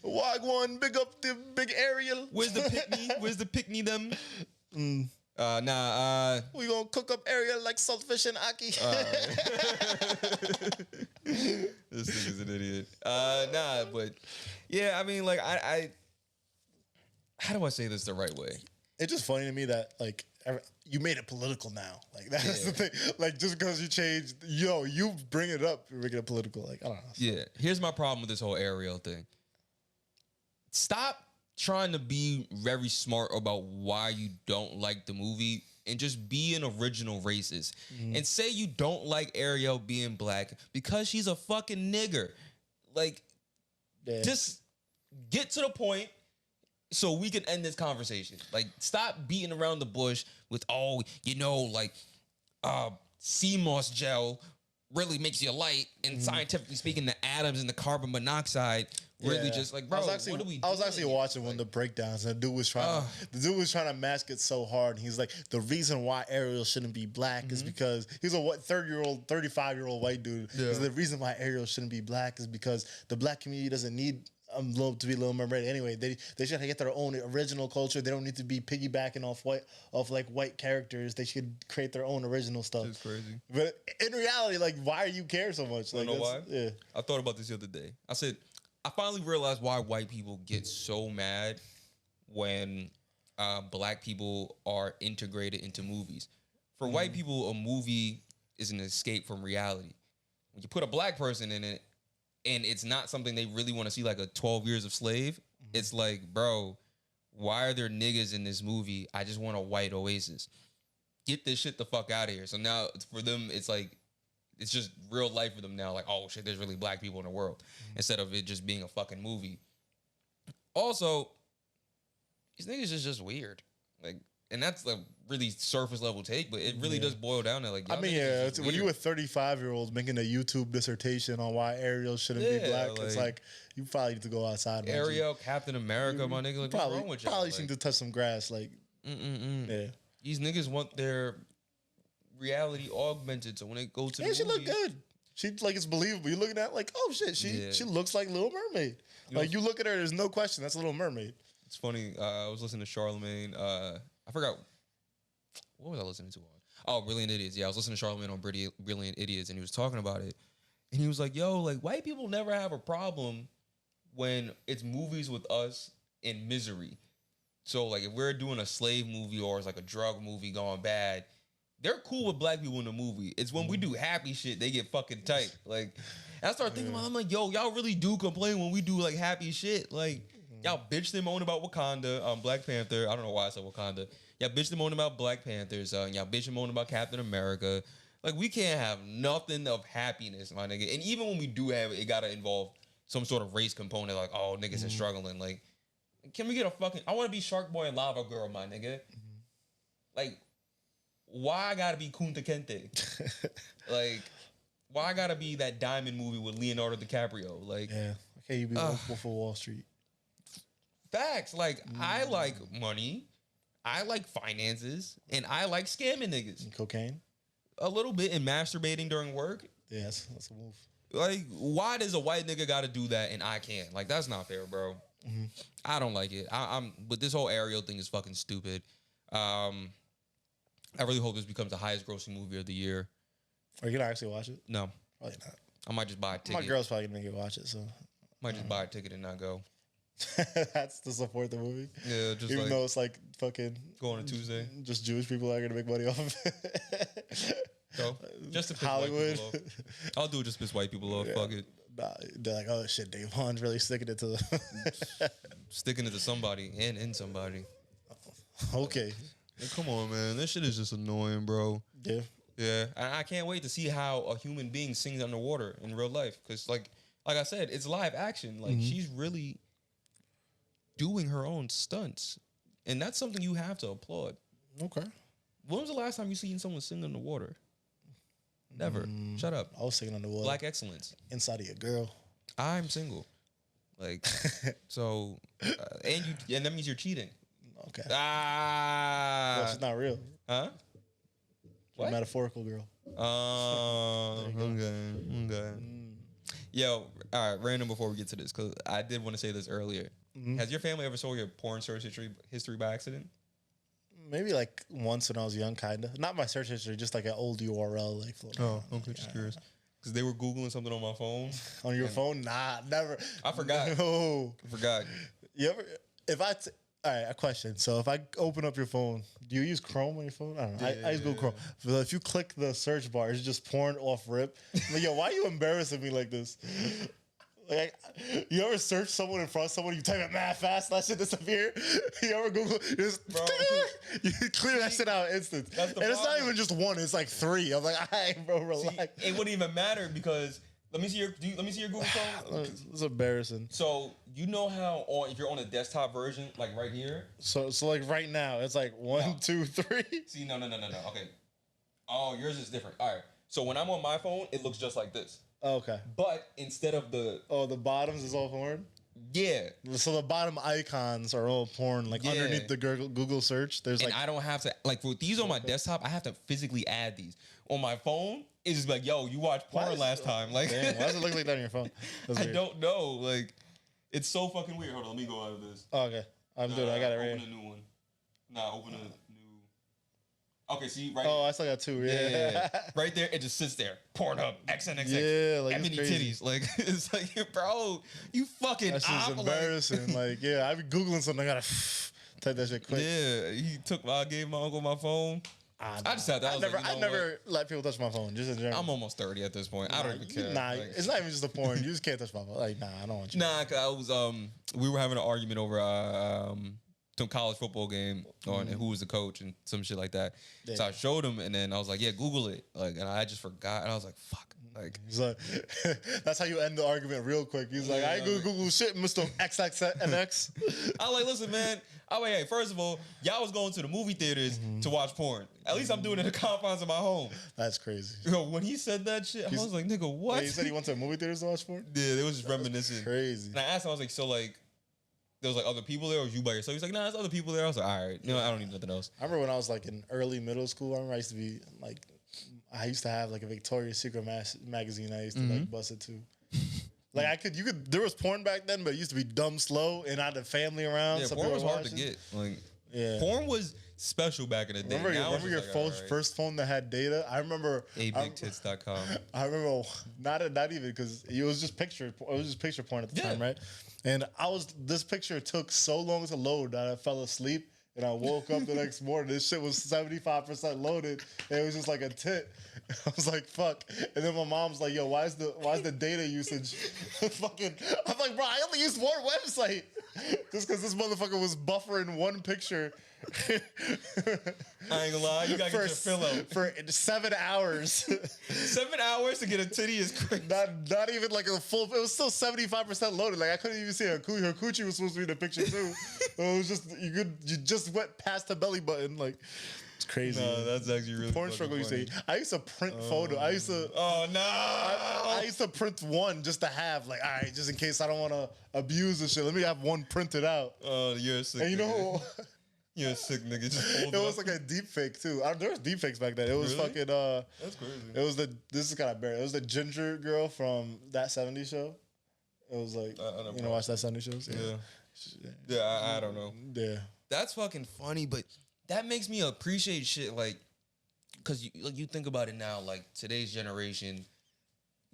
Wagwan, big up the big Ariel. Where's the pickney? Where's the pickney them? We gonna cook up Ariel like saltfish and Aki. This nigga's an idiot. But yeah, I mean, like, I how do I say this the right way? It's just funny to me that like you made it political now. Like that's the thing. Like just because you changed, you bring it up, you're making it political. Like I don't know. Yeah. Here's my problem with this whole Ariel thing. Stop trying to be very smart about why you don't like the movie and just be an original racist. And say you don't like Ariel being black because she's a fucking nigger. Like, just get to the point so we can end this conversation. Like, stop beating around the bush with, sea moss gel really makes you light. And scientifically speaking, the atoms and the carbon monoxide really just like, bro, what are we doing? I was actually watching one of the breakdowns, and the dude was trying to mask it so hard. And he's like, the reason why Ariel shouldn't be black is because he's a 35-year-old white dude. Yeah. The reason why Ariel shouldn't be black is because the black community doesn't need to be Little Mermaid anyway. They should get their own original culture. They don't need to be piggybacking off white characters. They should create their own original stuff. It's crazy. But in reality, like, why do you care so much? Like, you know why? Yeah. I thought about this the other day. I said, I finally realized why white people get so mad when black people are integrated into movies. For white people, a movie is an escape from reality. When you put a black person in it, and it's not something they really want to see, like a 12 Years a Slave, it's like, bro, why are there niggas in this movie? I just want a white oasis. Get this shit the fuck out of here. So now, for them, it's like, it's just real life for them now. Like, oh shit, there's really black people in the world. Instead of it just being a fucking movie. Also, these niggas is just weird. Like, and that's a really surface level take, but it really does boil down to like, I mean, when you were 35-year-olds making a YouTube dissertation on why Ariel shouldn't be black, like, it's like, you probably need to go outside. Ariel, Captain America, my nigga, like, what's wrong with you? Probably need to touch some grass. Like, yeah. These niggas want their reality augmented, so when they go to the movie, she look good. She like it's believable. You're looking at like, oh shit, she looks like Little Mermaid. Like you look at her, there's no question that's Little Mermaid. It's funny. I was listening to Charlemagne. I forgot what was I listening to on. Oh, Brilliant Idiots. Yeah, I was listening to Charlemagne on Brilliant Idiots, and he was talking about it. And he was like, "Yo, like white people never have a problem when it's movies with us in misery. So like if we're doing a slave movie or it's like a drug movie going bad." They're cool with black people in the movie. It's when we do happy shit, they get fucking tight. Like, I start thinking about, I'm like, yo, y'all really do complain when we do like happy shit. Like, y'all bitch and moan about Wakanda, Black Panther. I don't know why I said Wakanda. Y'all bitch and moan about Black Panthers. Y'all bitch and moan about Captain America. Like, we can't have nothing of happiness, my nigga. And even when we do have it, it gotta involve some sort of race component. Like, oh, niggas are struggling. Like, can we get a fucking? I want to be Shark Boy and Lava Girl, my nigga. Like. Why I gotta be Kunta Kinte? Like, why I gotta be that diamond movie with Leonardo DiCaprio? Like, okay, you be Wolf of Wall Street. Facts. Like, I like money, I like finances, and I like scamming niggas. And cocaine? A little bit, and masturbating during work. Yeah, that's a move. Like, why does a white nigga gotta do that and I can't? Like, that's not fair, bro. I don't like it. But this whole Ariel thing is fucking stupid. I really hope this becomes the highest grossing movie of the year. Are you gonna actually watch it? No. Probably not. I might just buy a ticket. My girl's probably gonna go watch it, so. Might just buy a ticket and not go. That's to support the movie? Yeah, just even though it's like fucking... Go on a Tuesday. Just Jewish people are gonna make money off of it. So, just to piss Hollywood. white people off. I'll do it just to piss white people off. Fuck it. Nah, they're like, oh shit, Dave Hahn's really sticking it to the... Sticking it to somebody and in somebody. Okay. Come on, man. This shit is just annoying, bro. Yeah. Yeah. I can't wait to see how a human being sings underwater in real life. Because, like I said, it's live action. Like, she's really doing her own stunts. And that's something you have to applaud. Okay. When was the last time you seen someone sing underwater? Never. Shut up. I was singing underwater. Black excellence. Inside of your girl. I'm single. Like, so, and that means you're cheating. Okay. Ah. She's not real. Huh? What? Metaphorical girl. Okay. Yo, all right, random before we get to this, because I did want to say this earlier. Has your family ever saw your porn search history by accident? Maybe like once when I was young, kind of. Not my search history, just like an old URL. Like, Okay, just curious. Because they were Googling something on my phone. On your phone? Nah, never. I forgot. No. I forgot. You ever, all right, a question. So if I open up your phone, do you use Chrome on your phone? I don't know. I use Google Chrome. But if you click the search bar, it's just porn off rip. Like, yo, why are you embarrassing me like this? Like, you ever search someone in front of someone, you type it mad fast, that shit disappear? You ever Google, you just, Bro. you clear that shit out instant. And it's not even just one, it's like three. I'm like, all right, bro, relax. See, it wouldn't even matter because let me see your Google Chrome. It's embarrassing. So you know how if you're on a desktop version, like right here. So like right now, it's like 1, 2, 3. See, no. Okay. Oh, yours is different. All right. So when I'm on my phone, it looks just like this. Okay. But instead of the the bottoms is all porn? Yeah. So the bottom icons are all porn. Like underneath the Google search, there's and like I don't have to like for these on my desktop, I have to physically add these. On my phone, it's just like, yo, you watched porn last time. Like damn, why does it look like that on your phone? I don't know. Like it's so fucking weird. Hold on, let me go out of this. Oh, okay. I'm doing it. I got it right here. Open a new one. Open a new. Okay, see right. Oh, I still got two. Yeah. Right there, it just sits there. Pornhub, XNXX, yeah, like mini titties. Like it's like, bro, you fucking. That's just embarrassing. Like, yeah, I be googling something. I gotta type that shit quick. Yeah, I gave my uncle my phone. I just had that. I never let people touch my phone. Just in general. I'm almost 30 at this point. I don't even care. Nah, it's not even just the porn. You just can't touch my phone. Like, nah, I don't want you. Nah, cause I was we were having an argument over some college football game on who was the coach and some shit like that. Yeah. So I showed him and then I was like, yeah, Google it. Like, and I just forgot. And I was like, fuck. Like, he's like, that's how you end the argument real quick. He's like, I ain't gonna Google shit, Mr. XXNX. I was like, listen, man. Hey, first of all, y'all was going to the movie theaters to watch porn. At least I'm doing it in the confines of my home. That's crazy. Yo, when he said that shit, I was like, nigga, what? Wait, he said he went to the movie theaters to watch porn? Yeah, they was just reminiscing. Crazy. And I asked him, I was like, so like, there was like other people there, or was you by yourself? He's like, nah, there's other people there. I was like, all right, I don't need nothing else. I remember when I was like in early middle school. I remember I used to be like, I used to have like a Victoria's Secret magazine. I used to like bust it too. Like there was porn back then, but it used to be dumb slow, and I had the family around. Yeah, porn was hard to get. Like, porn was special back in the day. Remember your first phone that had data? I remember abigtits.com. I remember not even because it was just picture porn at the time, right? And this picture took so long to load that I fell asleep and I woke up the next morning. This shit was 75% loaded. And it was just like a tit. I was like, fuck. And then my mom's like, yo, why is the data usage fucking? I'm like, bro, I only used one website. Just because this motherfucker was buffering one picture. I ain't gonna lie, you gotta get your pillow. For 7 hours. 7 hours to get a titty is crazy. Not even like a full, it was still 75% loaded. Like I couldn't even see her coochie was supposed to be in the picture too. It was just, you just went past the belly button. Like, it's crazy. No, that's actually really porn struggle. I used to print photo. I used to. Oh no! I used to print one just to have, like, all right, just in case I don't want to abuse the shit. Let me have one printed out. Oh, you're a sick. And you know. You're a sick nigga. Just it was like a deep fake too. There was deep fakes back then. It was fucking. That's crazy. It was this is kind of bad. It was the ginger girl from That 70s Show. It was like watch That 70s shows. Yeah, I don't know. Yeah, that's fucking funny, but that makes me appreciate shit like, cause you think about it now, like today's generation.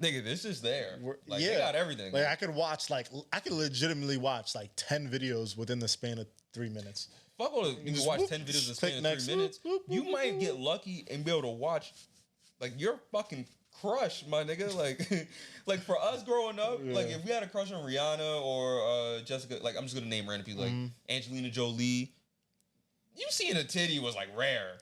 Nigga, this is there. Like, they got everything. Like, I could legitimately watch like 10 videos within the span of 3 minutes. Fuck all you can watch 10 videos in the span of 3 minutes. You might get lucky and be able to watch, like, your fucking crush, my nigga. Like, like for us growing up, like, if we had a crush on Rihanna or Jessica, like, I'm just gonna name random people, like Angelina Jolie. you seeing a titty was like rare.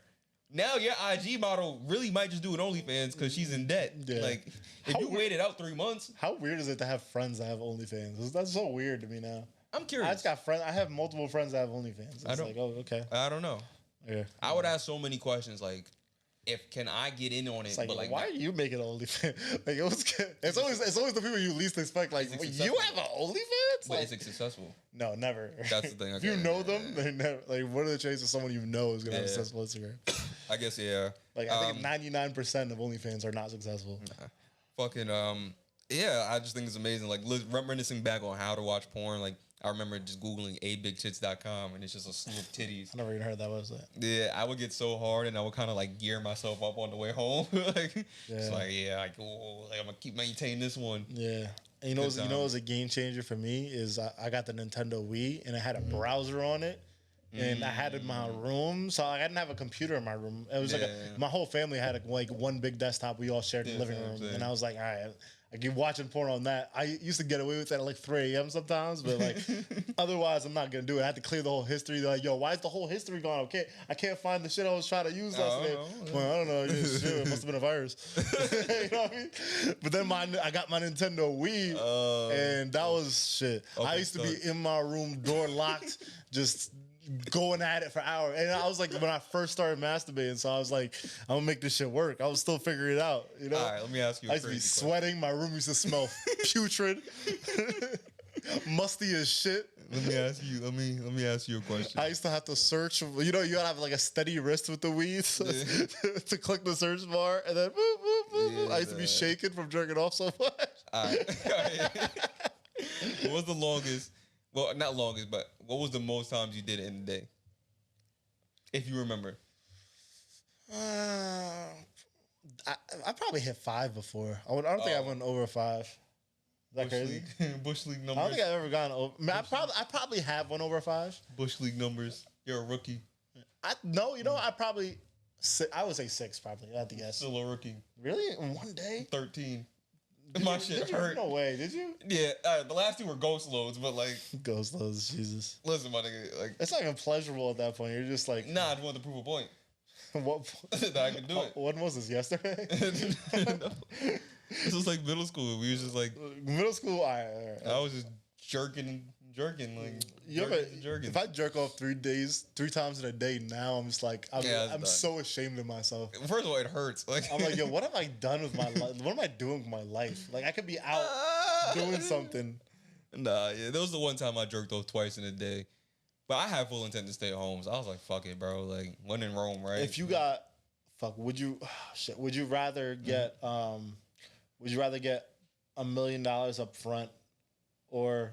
Now your IG model really might just do an OnlyFans because she's in debt. Yeah. Like, if you waited out 3 months. How weird is it to have friends that have OnlyFans? That's so weird to me now. I'm curious. I just got friends. I have multiple friends that have OnlyFans. It's like, oh, okay. I don't know. Yeah. I would ask so many questions like, can I get in on it? It's like, why are you making OnlyFans? Like it's always the people you least expect. Like, you have an OnlyFans? But is it successful? No, never. That's the thing. If you know them, they never. Like, what are the chances someone you know is gonna have a successful Instagram? I guess Like I think 99% of OnlyFans are not successful. Fucking I just think it's amazing. Like reminiscing back on how to watch porn. Like I remember just googling abigtits.com and it's just a slew of titties. I never even heard that website. Yeah, I would get so hard and I would kind of like gear myself up on the way home. It's like I'm gonna keep maintaining this one. Yeah. And you know what was a game changer for me is I got the Nintendo Wii and it had a browser on it. And I had it in my room, so I didn't have a computer in my room. It was my whole family had like one big desktop. We all shared the living room, and I was like, all right, I keep watching porn on that. I used to get away with that at like 3 a.m. sometimes, but like otherwise, I'm not gonna do it. I had to clear the whole history. They're like, yo, why is the whole history gone? Okay, I can't find the shit I was trying to use last night. Well, I don't know. It must have been a virus. You know what I mean? But then I got my Nintendo Wii, and that was shit. Okay, I used to be in my room, door locked, just going at it for hours. And I was like, when I first started masturbating, so I was like, I'm gonna make this shit work. I was still figuring it out, you know? All right, let me ask you I used to be sweating. My room used to smell putrid, musty as shit. Let me ask you a question. I used to have to search. You gotta have like a steady wrist with the weed to click the search bar, and then boop, boop, boop, boop. I used to be shaking from jerking off so much. All right. What was the longest? Well, not longest, but what was the most times you did it in a day? If you remember. I probably hit 5 before. I don't think I went over 5. Is that crazy? Bush League numbers. I don't think I've ever gone over. I probably have went over 5. Bush League numbers. You're a rookie. I would say 6 probably. I have to guess. Still a rookie. Really? In one day? 13. My shit hurt. No way, did you? Yeah, the last 2 were ghost loads, but like ghost loads, Jesus. Listen, my nigga, like it's not even pleasurable at that point. You're just like, nah, I just wanted to prove a point. What? That I can do it. When was this? Yesterday? No. This was like middle school. We was just like middle school. All right. I was just jerking like jerking. If I jerk off 3 times in a day now, I'm just like I'm so ashamed of myself. First of all, it hurts. Like I'm like, yo, what have I done with my life? What am I doing with my life? Like I could be out doing something. Nah, yeah, that was the one time I jerked off twice in a day. But I had full intent to stay at home, so I was like, fuck it, bro. Like when in Rome, right? If you got would you rather get $1 million up front or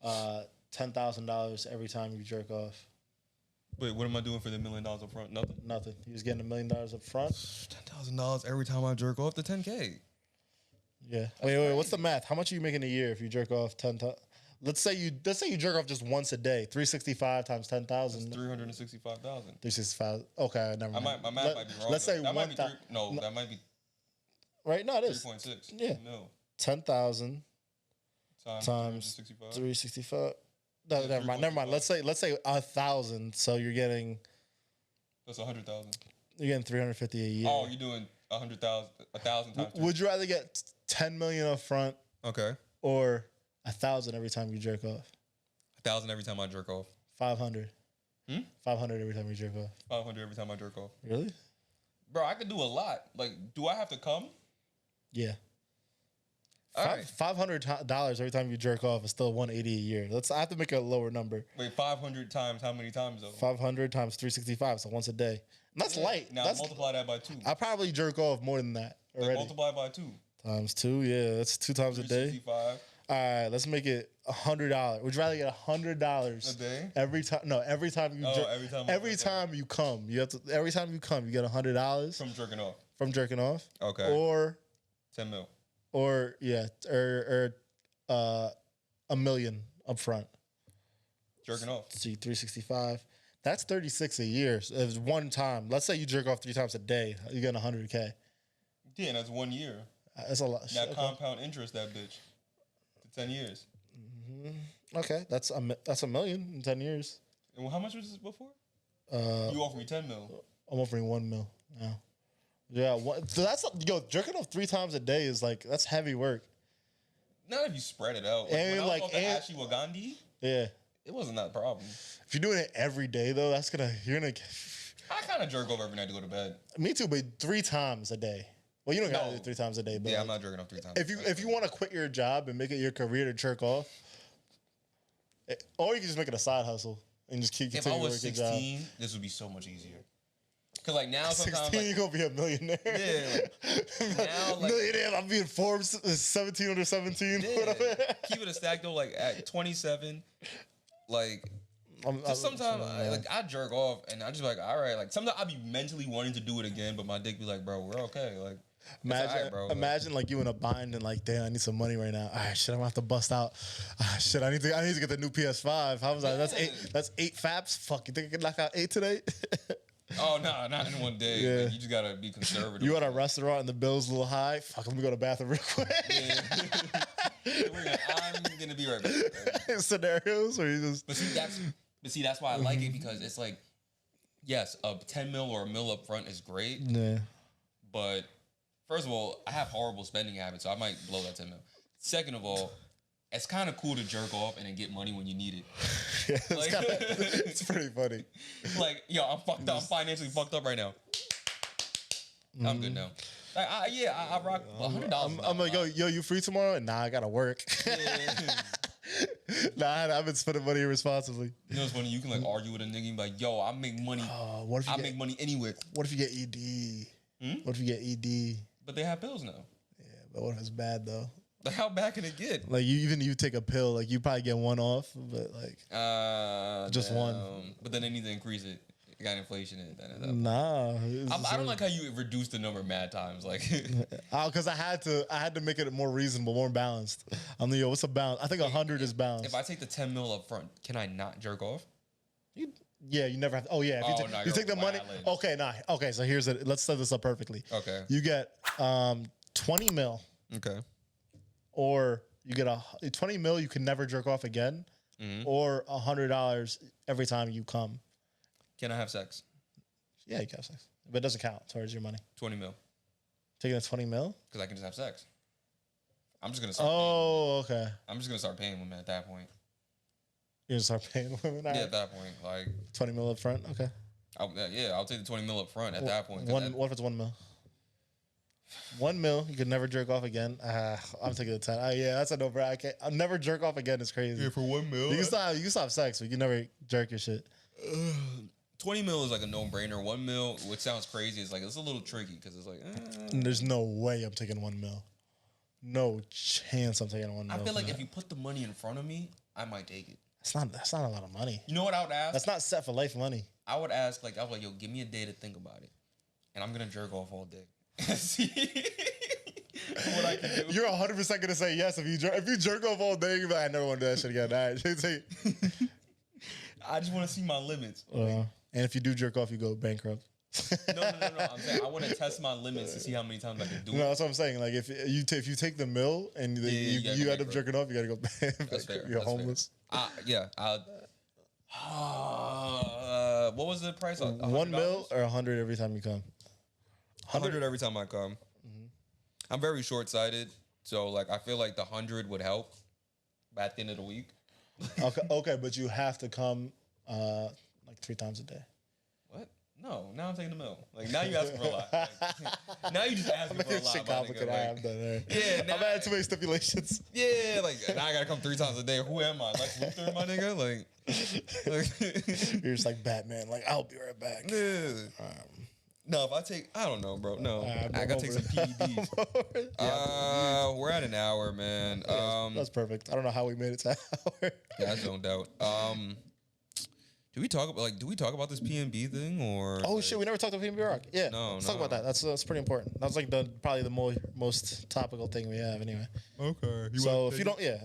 $10,000 every time you jerk off? Wait, what am I doing for the $1 million up front? Nothing. You was getting $1 million up front. $10,000 every time I jerk off to $10K. Yeah. Wait. What's the math? How much are you making a year if you jerk off 10 times? Let's say you jerk off just once a day. 365 times 10,000. 365,000. 365. Okay, never mind. My math might be wrong. Let's say that might be that might be. Right? No, it is 3.6. Yeah. No. 10,000 times 365. No, never mind. Let's say 1,000. So you're getting. That's 100,000. You're getting 350 a year. Oh, you're doing 100,000 times. Would you rather get 10 million up front? Okay. Or 1,000 every time you jerk off? 1,000 every time I jerk off. 500. 500 every time you jerk off. 500 every time I jerk off. Really? Bro, I could do a lot. Like, do I have to come? Yeah. $500 every time you jerk off is still 180 a year. I have to make a lower number. Wait, 500 times how many times though? 500 times 365, so once a day. And that's light. Now multiply that by 2. I probably jerk off more than that already. Multiply by 2. Times 2, yeah, that's 2 times a day. 365. All right, let's make it $100. Would you rather get $100 a day every time? No, every time you every time you come, you have to. Every time you come, you get $100 from jerking off. From jerking off. Okay. Or 10 mil. Or $1 million up front. Jerking off. See, 365. That's 36 a year. So if it's one time. Let's say you jerk off 3 times a day, you get $100K. Yeah, and that's 1 year. That's a lot. Now compound interest that bitch to 10 years. Mm-hmm. Okay, that's $1 million in 10 years. And how much was this before? You offer me 10 mil. I'm offering 1 mil now. Yeah, so that's jerking off 3 times a day is like that's heavy work. Not if you spread it out. And when I was off the Ashley Wagandhi, yeah, it wasn't that a problem. If you're doing it every day though, you're gonna. I kind of jerk off every night to go to bed. Me too, but 3 times a day. Well, you don't gotta do 3 times a day. But yeah, I'm not jerking off 3 times. If you want to quit your job and make it your career to jerk off, or you can just make it a side hustle and just keep. If I was 16, this would be so much easier. Cause like now, sometimes 16, you're gonna be a millionaire. Yeah. Now, millionaire. I'm being Forbes 17 under 17. Yeah. Keep it a stack though. Like at 27, like. Sometimes I jerk off and I just be like, all right. Like sometimes I be mentally wanting to do it again, but my dick be like, bro, we're okay. Like imagine like you in a bind and like, damn, I need some money right now. All right, shit, I'm gonna have to bust out. Shit, I need to get the new PS5. How was that? That's 8 faps. Fuck, you think I can knock out 8 today? Oh no, not in one day. Yeah. Like, you just gotta be conservative. You at a restaurant and the bill's a little high. Fuck, let me go to the bathroom real quick. Yeah. I'm gonna be right back. Scenarios where you just. But see, that's why I like it because it's like, yes, a 10 mil or a mil up front is great. Yeah. But first of all, I have horrible spending habits, so I might blow that 10 mil. Second of all, it's kind of cool to jerk off and then get money when you need it. Yeah, it's pretty funny. Like, yo, I'm fucked up. I'm financially fucked up right now. I'm good now. Like, I rock $100. I'm like, yo, you free tomorrow? Nah, I gotta work. Yeah. Nah, I've been spending money irresponsibly. You know what's funny? You can like argue with a nigga and be like, yo, I make money. Make money anywhere. What if you get ED? What if you get ED? But they have pills now. Yeah, but what if it's bad though? Like how bad can it get? Like you take a pill, like you probably get one off, but like just one. But then they need to increase it. You got inflation in it. Nah, I don't like how you reduce the number mad times, like. Because I had to make it more reasonable, more balanced. I'm like, yo, what's a balance? I think 100 is balanced. If I take the 10 mil up front, can I not jerk off? You never have. Oh yeah, if you take the money. Okay, nah. Okay, so here's it. Let's set this up perfectly. Okay. You get 20 mil. Okay. Or you get 20 mil. You can never jerk off again. Or $100 every time you come. Can I have sex? Yeah, you can have sex. But it doesn't count towards your money. 20 mil. Taking the 20 mil? Because I can just have sex. I'm just going to start paying women. Okay. I'm just going to start paying women at that point. You're going to start paying women? Yeah, at that point. Like 20 mil up front? Okay. I'll take the 20 mil up front at that point. What if it's 1 mil? 1 mil, you could never jerk off again. I'm taking the 10. Yeah, that's a no-brainer. I'll never jerk off again. It's crazy. Yeah, for 1 mil. You can stop sex, but you can never jerk your shit. 20 mil is like a no-brainer. 1 mil, which sounds crazy, is like it's a little tricky because it's like. There's no way I'm taking 1 mil. No chance I'm taking 1 mil. I feel like if you put the money in front of me, I might take it. That's not a lot of money. You know what I would ask? That's not set for life money. I would ask I was like, yo, give me a day to think about it, and I'm gonna jerk off all day. See what I can do. You're 100% gonna say yes if you jerk off all day. You're like, I never want to do that shit again. All right. I just want to see my limits. And if you do jerk off, you go bankrupt. No. I'm saying I want to test my limits to see how many times I can do it. No, that's what I'm saying. Like if you take the mill and you end up jerking off, you gotta go back. That's fair. You're homeless. What was the price? $100? 1 mil or 100 every time you come. 100 every time I come. Mm-hmm. I'm very short-sighted, so like I feel like the 100 would help at the end of the week. Okay, but you have to come like 3 times a day. What? No, now I'm taking the mill. Like now you asking for a lot. Like, now you just asking for a lot. Complicated. Yeah, I'm adding too many stipulations. Yeah, like now I gotta come 3 times a day. Who am I? Lex Luthor, my nigga? Like you're just like Batman. Like I'll be right back. Yeah. No, if I take, I don't know, bro. No, I gotta take some PEDs. We're at an hour, man. That's perfect. I don't know how we made it to an hour. Yeah, I zoned out. Do we talk about this PNB thing or? Oh shit, we never talked about PNB Rock. Yeah, let's talk about that. That's pretty important. That's like probably the most topical thing we have anyway. Okay. So if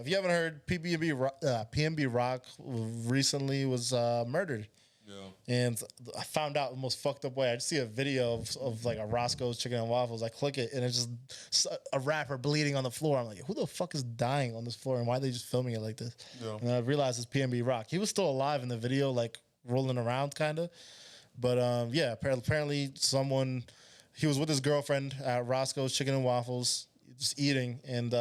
you haven't heard, PNB Rock recently was murdered. Yeah. And I found out the most fucked up way. I just see a video of like a Roscoe's Chicken and Waffles. I click it and it's just a rapper bleeding on the floor. I'm like, who the fuck is dying on this floor and why are they just filming it like this? Yeah. And I realized it's PNB Rock. He was still alive in the video, like rolling around kind of. But yeah, apparently someone, he was with his girlfriend at Roscoe's Chicken and Waffles, just eating, and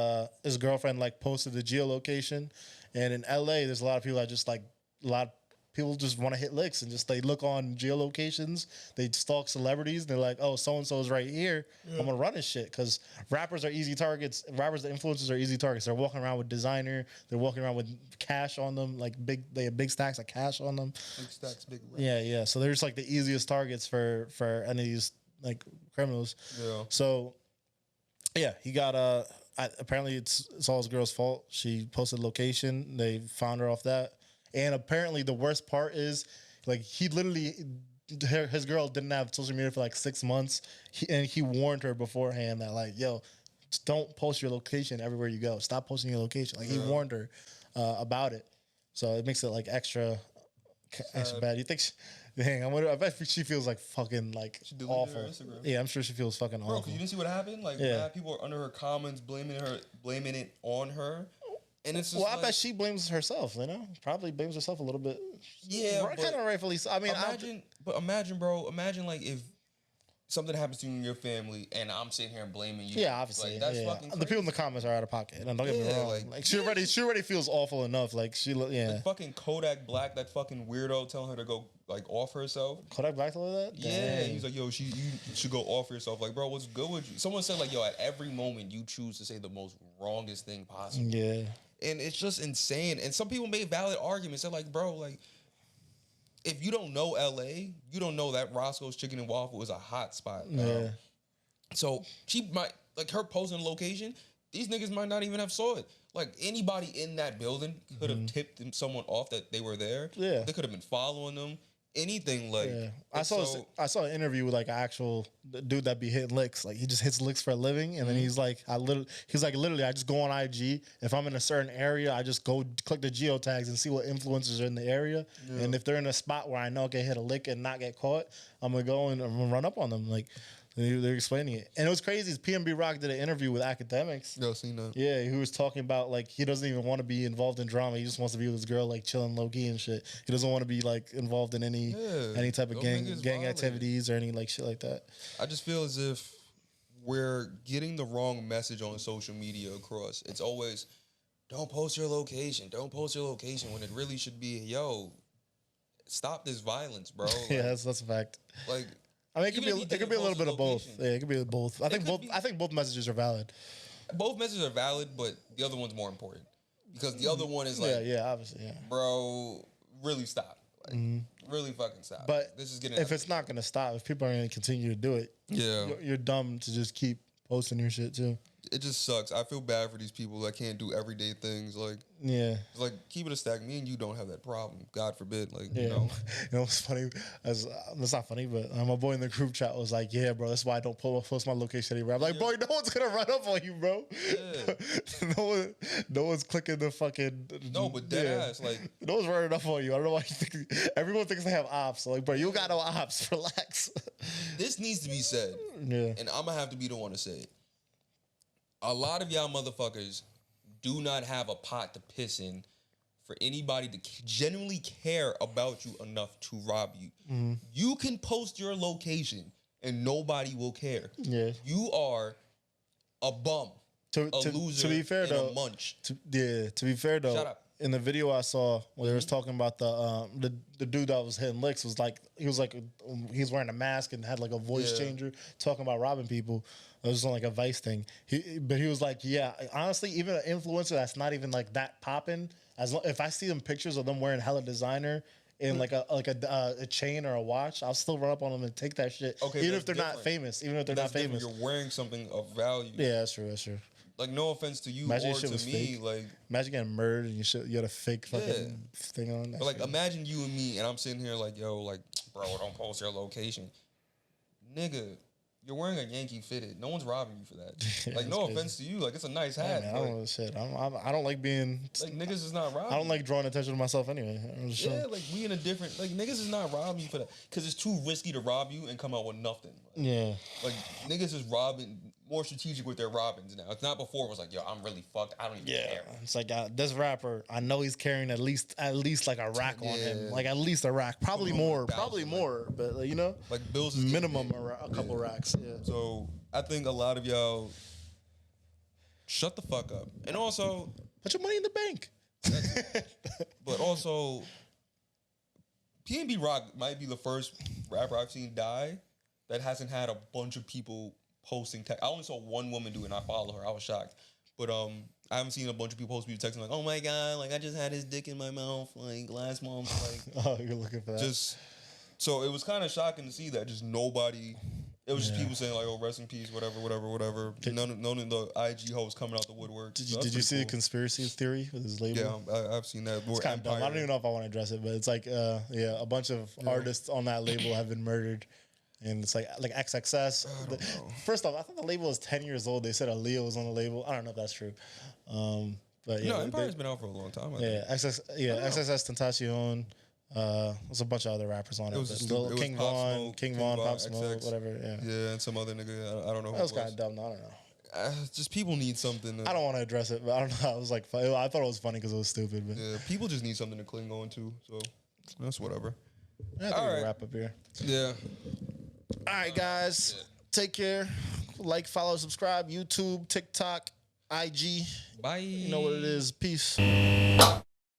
his girlfriend like posted the geolocation. And in LA, there's a lot of people that just like a lot of people just want to hit licks and just they look on geolocations, they stalk celebrities, and they're like, oh, so and so is right here. I'm gonna run this shit because rappers are easy targets. Rappers, the influencers are easy targets. They're walking around with designer. They're walking around with cash on them, like they have big stacks of cash on them. Big stacks, big. Yeah. So they're just like the easiest targets for any of these like criminals. Yeah. So yeah, he got apparently it's all his girl's fault. She posted location. They found her off that. And apparently the worst part is like he literally his girl didn't have social media for like 6 months. And he warned her beforehand that like, yo, just don't post your location everywhere you go. Stop posting your location. Like he warned her about it. So it makes it like extra bad. You think I bet she feels like fucking like awful. Yeah, I'm sure she feels fucking awful. Bro, 'cause you didn't see what happened? Like mad people are under her comments blaming it on her. And it's just I bet she blames herself, probably blames herself a little bit. Yeah, kind of rightfully so. I mean, imagine, bro, like if something happens to you in your family and I'm sitting here and blaming you. Yeah, obviously. Like, that's fucking crazy. The people in the comments are out of pocket. And don't get me wrong. Like she already feels awful enough. Like Like fucking Kodak Black, that fucking weirdo telling her to go like off herself. Kodak Black told her that? Yeah, he was like, yo, you should go off yourself. Like, bro, what's good with you? Someone said like, yo, at every moment you choose to say the most wrongest thing possible. Yeah. And it's just insane. And some people made valid arguments. They're like, bro, like, if you don't know LA, you don't know that Roscoe's Chicken and Waffle is a hot spot. Yeah. So she might, like, her posting location, these niggas might not even have saw it. Like, anybody in that building could have tipped someone off that they were there. Yeah. They could have been following them. Anything like I saw an interview with like an actual dude that be hitting licks. Like he just hits licks for a living, and then he's like, literally, I just go on IG. If I'm in a certain area, I just go click the geotags and see what influencers are in the area. Yeah. And if they're in a spot where I know I can hit a lick and not get caught, I'm gonna go and I'm gonna run up on them. Like they're explaining it, and it was crazy. PNB Rock did an interview with academics. Yo, seen that? Yeah, he was talking about like he doesn't even want to be involved in drama. He just wants to be with his girl, like chilling low key and shit. He doesn't want to be like involved in any type of gang activities or any like shit like that. I just feel as if we're getting the wrong message on social media across. It's always don't post your location, when it really should be, yo, stop this violence, bro. Like, yeah, that's a fact. Like. I mean, it could be a little bit of both. Yeah, it could be both. I think both messages are valid. Both messages are valid, but the other one's more important because the other one is like, obviously, bro, really stop, like, really fucking stop. But this is getting if it's not gonna stop, if people are gonna continue to do it, you're dumb to just keep posting your shit too. It just sucks. I feel bad for these people that can't do everyday things. Like, it's like keep it a stack. Me and you don't have that problem. God forbid. Like, you know what's funny? It's not funny, but my boy in the group chat was like, "Yeah, bro, that's why I don't post my location anywhere." I'm like, "Boy, no one's gonna run up on you, bro. Yeah. no one's clicking the fucking but dead ass. Like, no one's running up on you. I don't know why you think everyone thinks they have ops. So like, bro, you got no ops. Relax. This needs to be said. Yeah, and I'm gonna have to be the one to say it. A lot of y'all motherfuckers do not have a pot to piss in for anybody to genuinely care about you enough to rob you. Mm-hmm. You can post your location and nobody will care. Yeah, you are a bum, a loser, to be fair, though, a munch. To be fair though, shut up. In the video I saw where they was talking about the dude that was hitting licks was like he was wearing a mask and had like a voice changer talking about robbing people. It was on like a Vice thing. But he was like, yeah, honestly, even an influencer that's not even like that popping, if I see them pictures of them wearing hella designer in like a chain or a watch, I'll still run up on them and take that shit. Okay, even if they're not famous. Even if they're not famous. You're wearing something of value. Yeah, that's true. That's true. Like, no offense to you or to me. Fake. Like, imagine getting murdered and you had a fake fucking thing on. But like, imagine you and me, and I'm sitting here like, yo, like, bro, don't post your location, nigga. You're wearing a Yankee fitted. No one's robbing you for that. Like, no offense to you. Like, it's a nice hat. Man, I don't know shit. I don't like being like niggas is not robbing. I don't like drawing attention to myself anyway. Like we in a different niggas is not robbing you for that because it's too risky to rob you and come out with nothing. Yeah. Like niggas is robbing. more strategic with their robbings now. It's not before it was like, yo, I'm really fucked. I don't even care. It's like this rapper, I know he's carrying at least like a rack on him, like at least a rack, probably more, but like, you know, like bills minimum a couple racks. Yeah. So I think a lot of y'all shut the fuck up, and also put your money in the bank. But also, PNB Rock might be the first rapper I've seen die that hasn't had a bunch of people posting text. I only saw one woman do it and I follow her. I was shocked. But I haven't seen a bunch of people post texting like, oh my God, like I just had his dick in my mouth like last month. Like oh, you're looking for that. So it was kind of shocking to see that just nobody. It was just people saying like, "Oh, rest in peace," whatever. None of the IG hosts coming out the woodwork. Did you see the conspiracy theory with his label? Yeah, I've seen that. It's kind of dumb. I don't even know if I want to address it, but it's like, a bunch of artists on that label have been murdered, and it's like XXS. First off, I thought the label was 10 years old. They said Aaliyah was on the label. I don't know if that's true, but yeah, Empire's been out for a long time. XXS Tentacion. There's a bunch of other rappers on it. King Von, Pop Smoke, whatever. Yeah, and some other nigga. I don't know. That was kind of dumb. I don't know. Just people need something. I don't want to address it, but I don't know. I was like, I thought it was funny because it was stupid. But yeah, people just need something to cling on to. So that's whatever. I think we'll wrap up here. Yeah. All right, guys. Take care. Like, follow, subscribe. YouTube, TikTok, IG. Bye. You know what it is. Peace.